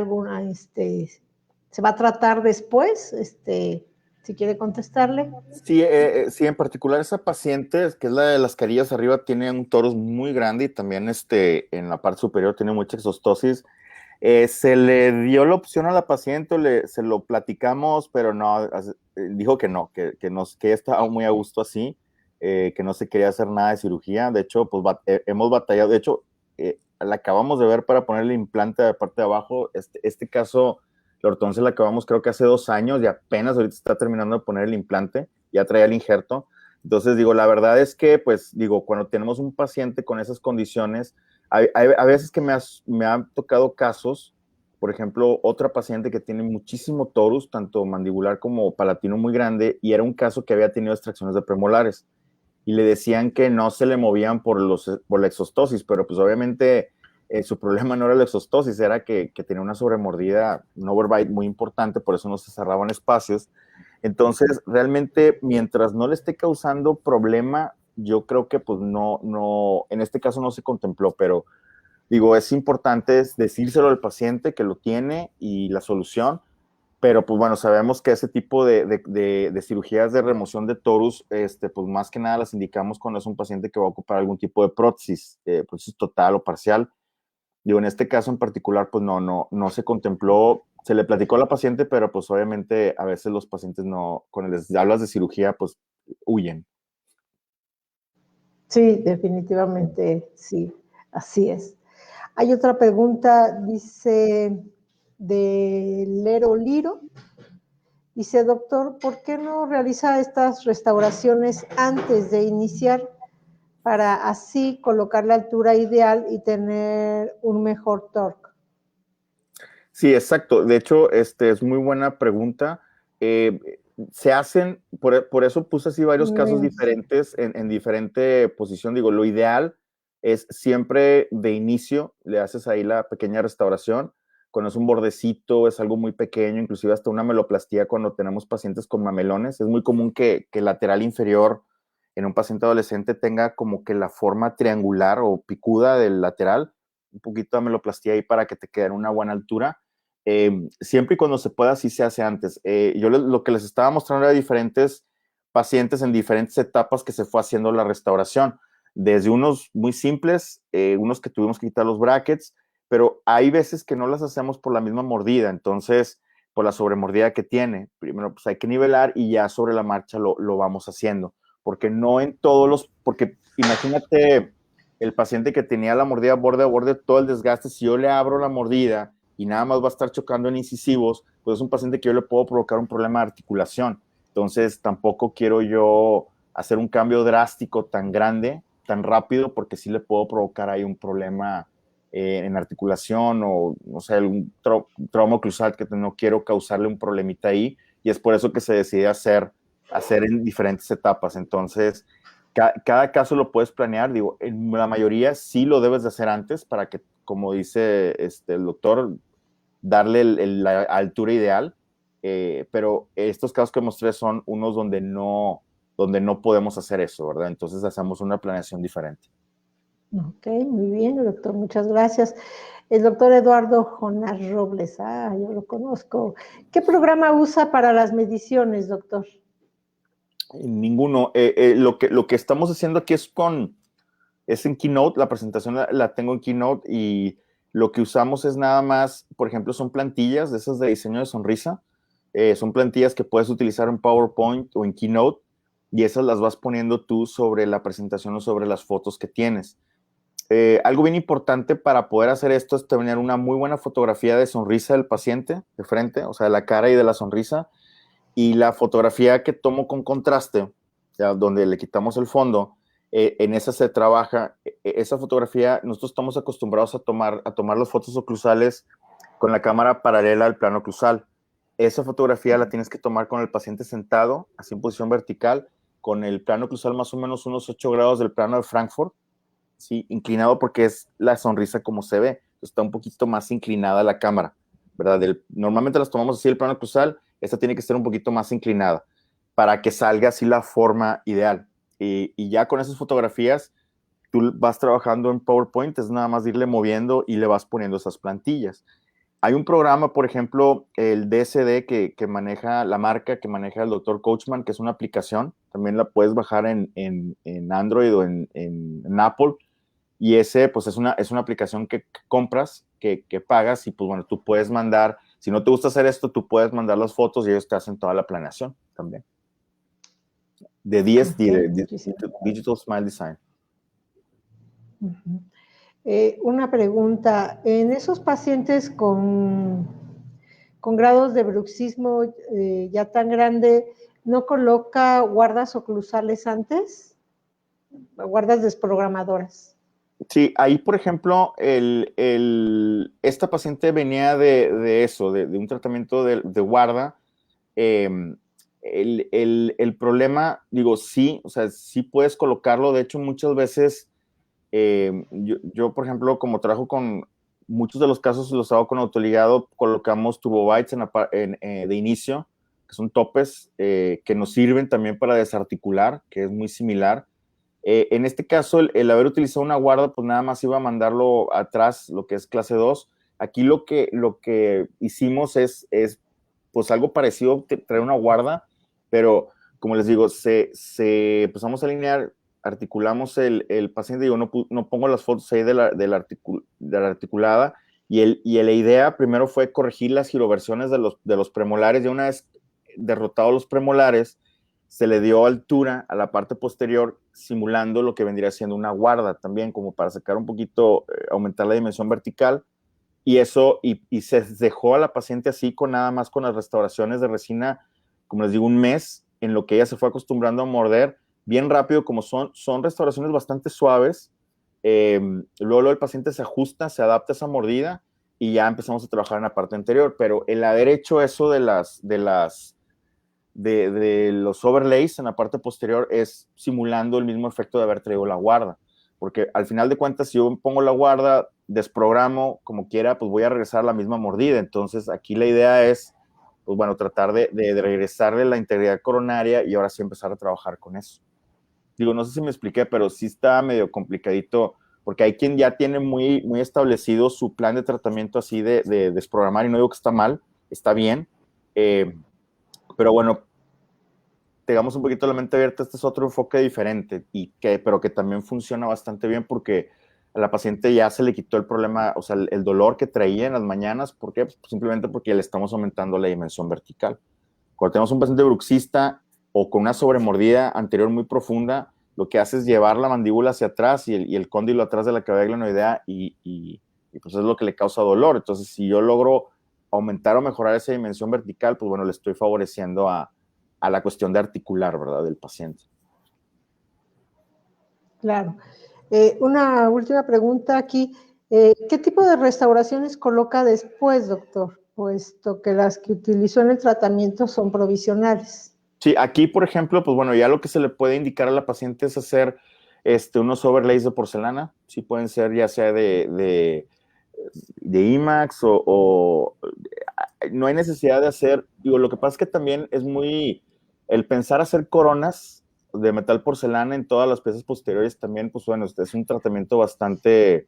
se va a tratar después? Si quiere contestarle. Sí, sí, en particular esa paciente, que es la de las carillas arriba, tiene un torus muy grande y también en la parte superior tiene mucha exostosis. Se le dio la opción a la paciente, se lo platicamos, pero no, dijo que no, que estaba muy a gusto así, que no se quería hacer nada de cirugía. De hecho, pues hemos batallado. De hecho, la acabamos de ver para ponerle implante de parte de abajo. Este caso, la ortodoncia la acabamos creo que hace 2 años y apenas ahorita está terminando de poner el implante, ya traía el injerto. Entonces, digo, la verdad es que, pues, digo, cuando tenemos un paciente con esas condiciones, a veces que me han tocado casos, por ejemplo, otra paciente que tiene muchísimo torus, tanto mandibular como palatino muy grande, y era un caso que había tenido extracciones de premolares, y le decían que no se le movían por la exostosis, pero pues obviamente su problema no era la exostosis, era que tenía una sobremordida, un overbite muy importante, por eso no se cerraban espacios. Entonces, realmente, mientras no le esté causando problema, yo creo que pues no, en este caso no se contempló, pero digo, es importante decírselo al paciente que lo tiene y la solución, pero pues bueno, sabemos que ese tipo de cirugías de remoción de torus, pues más que nada las indicamos cuando es un paciente que va a ocupar algún tipo de prótesis total o parcial. Digo, en este caso en particular, pues no se contempló, se le platicó a la paciente, pero pues obviamente a veces los pacientes no, cuando les hablas de cirugía, pues huyen. Sí, definitivamente, sí, así es. Hay otra pregunta, dice, de Lero Liro. Dice, doctor, ¿por qué no realiza estas restauraciones antes de iniciar para así colocar la altura ideal y tener un mejor torque? Sí, exacto. De hecho, es muy buena pregunta. Se hacen, por eso puse así varios casos diferentes en diferente posición. Digo, lo ideal es siempre de inicio, le haces ahí la pequeña restauración. Cuando es un bordecito, es algo muy pequeño, inclusive hasta una meloplastía cuando tenemos pacientes con mamelones. Es muy común que el lateral inferior en un paciente adolescente tenga como que la forma triangular o picuda del lateral, un poquito de meloplastía ahí para que te quede en una buena altura. Siempre y cuando se pueda, sí se hace antes. Yo lo que les estaba mostrando era diferentes pacientes en diferentes etapas que se fue haciendo la restauración, desde unos muy simples, unos que tuvimos que quitar los brackets, pero hay veces que no las hacemos por la misma mordida, entonces, por la sobremordida que tiene. Primero, pues hay que nivelar y ya sobre la marcha lo vamos haciendo, porque no en porque imagínate el paciente que tenía la mordida borde a borde, todo el desgaste, si yo le abro la mordida y nada más va a estar chocando en incisivos, pues es un paciente que yo le puedo provocar un problema de articulación. Entonces, tampoco quiero yo hacer un cambio drástico tan grande, tan rápido, porque sí le puedo provocar ahí un problema en articulación o, no sé, algún trauma oclusal que no quiero causarle un problemita ahí. Y es por eso que se decide hacer en diferentes etapas. Entonces, cada caso lo puedes planear. Digo, en la mayoría sí lo debes de hacer antes para que, como dice el doctor, darle la altura ideal, pero estos casos que mostré son unos donde no podemos hacer eso, ¿verdad? Entonces hacemos una planeación diferente. Ok, muy bien, doctor, muchas gracias. El doctor Eduardo Jonás Robles, yo lo conozco. ¿Qué programa usa para las mediciones, doctor? Ninguno. Lo que estamos haciendo aquí es en Keynote, la presentación la tengo en Keynote y lo que usamos es nada más, por ejemplo, son plantillas de esas de diseño de sonrisa, son plantillas que puedes utilizar en PowerPoint o en Keynote y esas las vas poniendo tú sobre la presentación o sobre las fotos que tienes. Algo bien importante para poder hacer esto es tener una muy buena fotografía de sonrisa del paciente de frente, o sea, de la cara y de la sonrisa, y la fotografía que tomo con contraste, ya, donde le quitamos el fondo, en esa se trabaja. Esa fotografía, nosotros estamos acostumbrados a tomar las fotos oclusales con la cámara paralela al plano oclusal. Esa fotografía la tienes que tomar con el paciente sentado, así en posición vertical, con el plano oclusal más o menos unos 8 grados del plano de Frankfurt, ¿sí? Inclinado porque es la sonrisa como se ve, está un poquito más inclinada la cámara, ¿verdad? Normalmente las tomamos así el plano cruzal, esta tiene que ser un poquito más inclinada para que salga así la forma ideal. Y ya con esas fotografías, tú vas trabajando en PowerPoint, es nada más irle moviendo y le vas poniendo esas plantillas. Hay un programa, por ejemplo, el DSD que maneja la marca, que maneja el doctor Coachman, que es una aplicación, también la puedes bajar en Android o en Apple, y ese pues es una aplicación que compras, que pagas, y pues bueno, tú puedes mandar, si no te gusta hacer esto, tú puedes mandar las fotos y ellos te hacen toda la planeación también. De DSD, Digital Smile Design. Una pregunta, en esos pacientes con grados de bruxismo ya tan grande, ¿no coloca guardas oclusales antes? Guardas desprogramadoras. Sí, ahí, por ejemplo, esta paciente venía de eso, de un tratamiento de guarda. El problema, digo, sí, o sea, sí puedes colocarlo. De hecho, muchas veces, yo, por ejemplo, como trabajo con muchos de los casos, los hago con autoligado, colocamos turbobytes de inicio, que son topes que nos sirven también para desarticular, que es muy similar. En este caso, el haber utilizado una guarda, pues nada más iba a mandarlo atrás, lo que es clase 2. Aquí lo que hicimos es pues algo parecido, traer una guarda, pero como les digo, empezamos a alinear, articulamos el paciente, yo no pongo las fotos ahí de la articulada, y la idea primero fue corregir las giroversiones de los premolares. Y una vez derrotados los premolares, se le dio altura a la parte posterior, simulando lo que vendría siendo una guarda también, como para sacar un poquito, aumentar la dimensión vertical, y eso, y se dejó a la paciente así, con nada más con las restauraciones de resina, como les digo, un mes, en lo que ella se fue acostumbrando a morder, bien rápido, como son restauraciones bastante suaves. Luego el paciente se ajusta, se adapta a esa mordida, y ya empezamos a trabajar en la parte anterior. Pero el haber hecho eso de los overlays en la parte posterior es simulando el mismo efecto de haber traído la guarda, porque al final de cuentas, si yo pongo la guarda, desprogramo como quiera, pues voy a regresar a la misma mordida. Entonces aquí la idea es, pues bueno, tratar de regresarle la integridad coronaria, y ahora sí empezar a trabajar con eso. Digo, no sé si me expliqué, pero sí está medio complicadito, porque hay quien ya tiene muy, muy establecido su plan de tratamiento así de desprogramar, y no digo que está mal, está bien, pero bueno, tengamos un poquito la mente abierta. Este es otro enfoque diferente, pero que también funciona bastante bien, porque a la paciente ya se le quitó el problema, o sea, el dolor que traía en las mañanas. ¿Por qué? Pues simplemente porque le estamos aumentando la dimensión vertical. Cuando tenemos un paciente bruxista o con una sobremordida anterior muy profunda, lo que hace es llevar la mandíbula hacia atrás y el cóndilo atrás de la cavidad glenoidea, y pues es lo que le causa dolor. Entonces, si yo logro aumentar o mejorar esa dimensión vertical, pues bueno, le estoy favoreciendo a la cuestión de articular, ¿verdad?, del paciente. Claro. Una última pregunta aquí. ¿Qué tipo de restauraciones coloca después, doctor? Puesto que las que utilizó en el tratamiento son provisionales. Sí, aquí, por ejemplo, pues bueno, ya lo que se le puede indicar a la paciente es hacer unos overlays de porcelana. Sí, pueden ser ya sea de IMAX o no hay necesidad de hacer, digo, lo que pasa es que también es el pensar hacer coronas de metal porcelana en todas las piezas posteriores también, pues bueno, es un tratamiento bastante,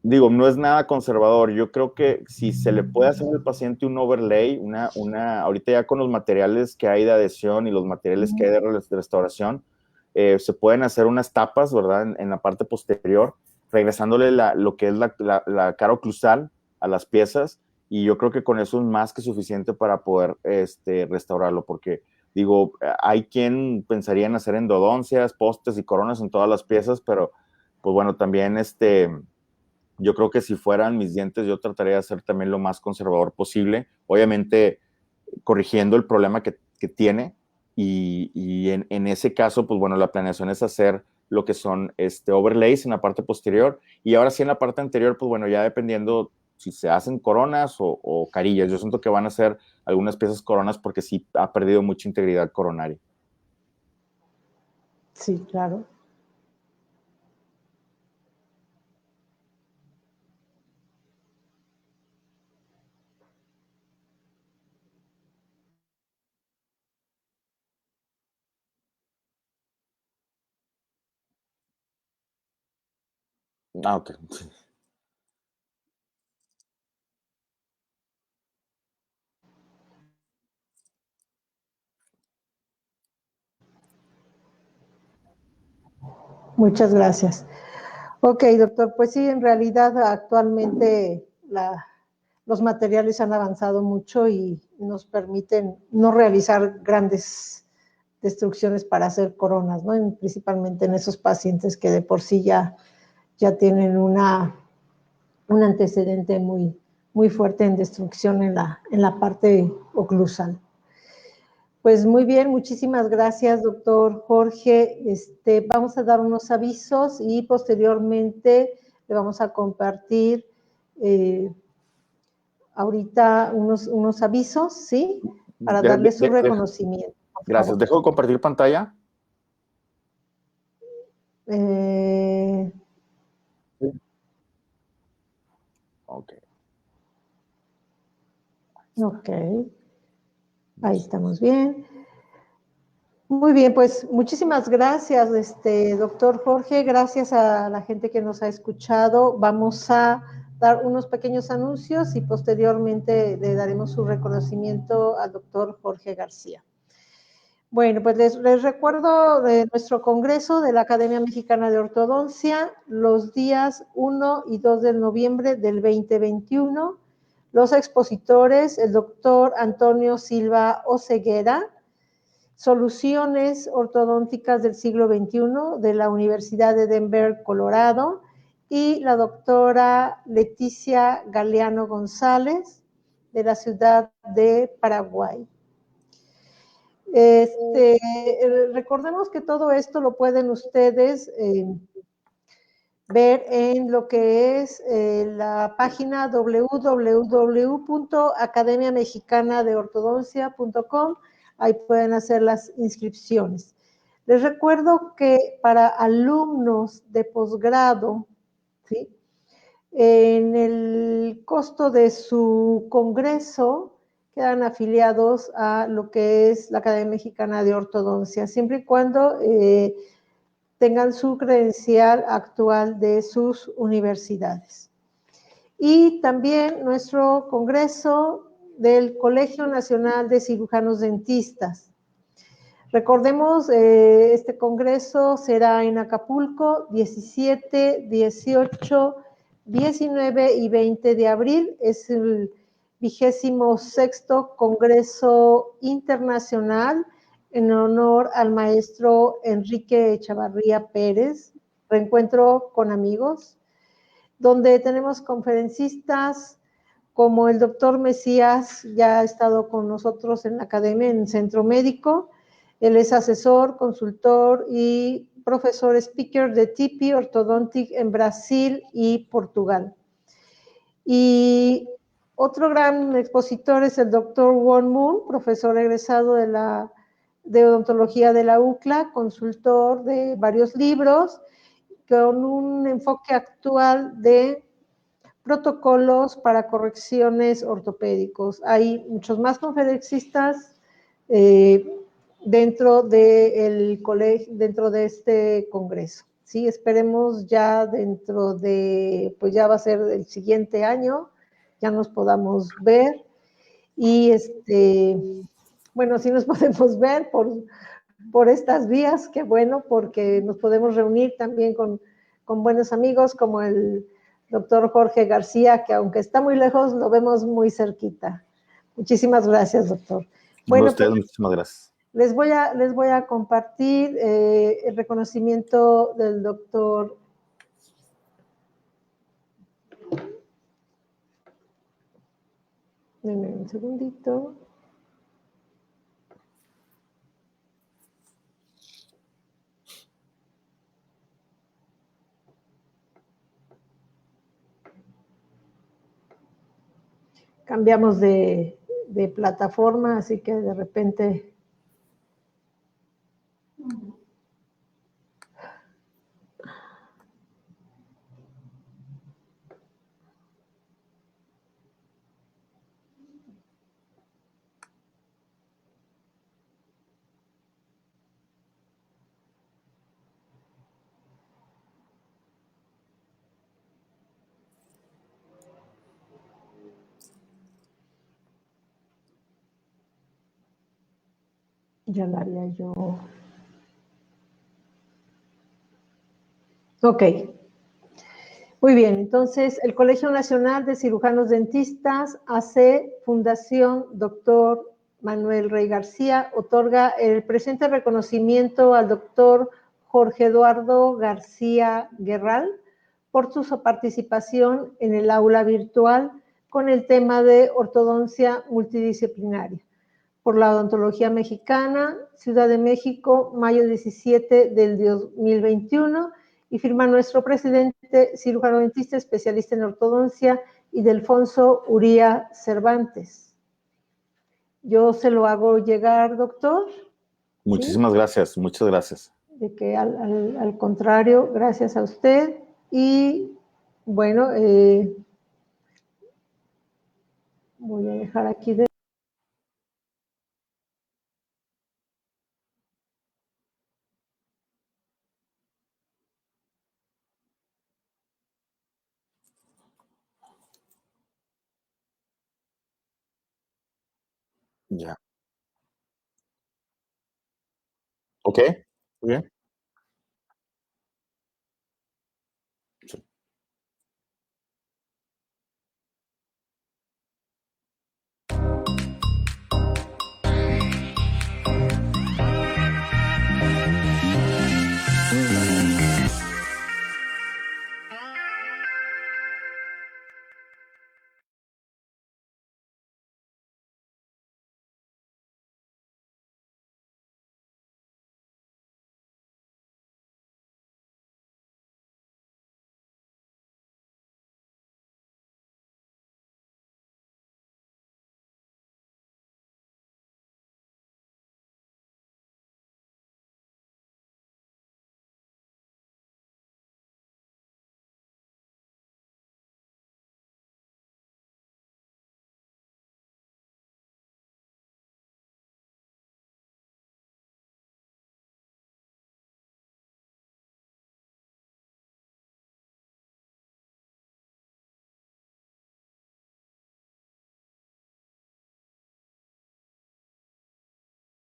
digo, no es nada conservador. Yo creo que si se le puede hacer al paciente un overlay, ahorita ya con los materiales que hay de adhesión y los materiales que hay de restauración, se pueden hacer unas tapas, ¿verdad?, en la parte posterior, regresándole lo que es la cara oclusal a las piezas, y yo creo que con eso es más que suficiente para poder restaurarlo, porque Digo, hay quien pensaría en hacer endodoncias, postes y coronas en todas las piezas, pero pues bueno, también yo creo que si fueran mis dientes, yo trataría de ser también lo más conservador posible, obviamente corrigiendo el problema que tiene, y en ese caso, pues bueno, la planeación es hacer lo que son overlays en la parte posterior, y ahora sí en la parte anterior, pues bueno, ya dependiendo si se hacen coronas o carillas. Yo siento que van a ser algunas piezas coronas porque sí ha perdido mucha integridad coronaria. Sí, claro. Ah, ok. Muchas gracias. Ok, doctor, pues sí, en realidad actualmente los materiales han avanzado mucho y nos permiten no realizar grandes destrucciones para hacer coronas, ¿no? Principalmente en esos pacientes que de por sí ya tienen un antecedente muy fuerte en destrucción en la parte oclusal. Pues muy bien, muchísimas gracias, doctor Jorge. Vamos a dar unos avisos y posteriormente le vamos a compartir ahorita unos avisos, ¿sí? Para darle su reconocimiento, por gracias. favor. ¿Dejo de compartir pantalla? Ok. Ok, ahí estamos bien. Muy bien, pues muchísimas gracias, doctor Jorge. Gracias a la gente que nos ha escuchado. Vamos a dar unos pequeños anuncios y posteriormente le daremos su reconocimiento al doctor Jorge García. Bueno, pues les recuerdo de nuestro congreso de la Academia Mexicana de Ortodoncia los días 1 y 2 de noviembre del 2021. Los expositores, el doctor Antonio Silva Oceguera, Soluciones ortodónticas del siglo XXI de la Universidad de Denver, Colorado, y la doctora Leticia Galeano González de la ciudad de Paraguay. Recordemos que todo esto lo pueden ustedes ver en lo que es la página www.academiamexicanadeortodoncia.com. Ahí pueden hacer las inscripciones. Les recuerdo que para alumnos de posgrado, ¿sí?, en el costo de su congreso quedan afiliados a lo que es la Academia Mexicana de Ortodoncia, siempre y cuando tengan su credencial actual de sus universidades. Y también nuestro congreso del Colegio Nacional de Cirujanos Dentistas. Recordemos, este congreso será en Acapulco, 17, 18, 19 y 20 de abril. Es el 26º Congreso Internacional en honor al maestro Enrique Echavarría Pérez, Reencuentro con Amigos, donde tenemos conferencistas como el doctor Mesías, ya ha estado con nosotros en la academia, en Centro Médico. Él es asesor, consultor y profesor speaker de TIPI Ortodontic en Brasil y Portugal. Y otro gran expositor es el doctor Won Moon, profesor egresado de odontología de la UCLA, consultor de varios libros, con un enfoque actual de protocolos para correcciones ortopédicos. Hay muchos más conferencistas dentro de este congreso. Sí, esperemos ya dentro de, pues ya va a ser el siguiente año, ya nos podamos ver y bueno, sí nos podemos ver por estas vías, qué bueno, porque nos podemos reunir también con buenos amigos como el doctor Jorge García, que aunque está muy lejos, lo vemos muy cerquita. Muchísimas gracias, doctor. Bueno, Bueno, pues, muchísimas gracias. Les voy a compartir el reconocimiento del doctor. Denme un segundito. Cambiamos de plataforma, así que de repente... Ya la haría yo. Ok. Muy bien, entonces el Colegio Nacional de Cirujanos Dentistas, AC, Fundación Doctor Manuel Rey García, otorga el presente reconocimiento al doctor Jorge Eduardo García Guerral por su participación en el aula virtual con el tema de ortodoncia multidisciplinaria por la odontología mexicana, Ciudad de México, mayo 17 del 2021, y firma nuestro presidente, cirujano dentista, especialista en ortodoncia, y Delfonso Uría Cervantes. Yo se lo hago llegar, doctor. Muchísimas gracias, muchas gracias. De que al contrario, gracias a usted. Y bueno, voy a dejar aquí de... Ya. Ok, muy bien.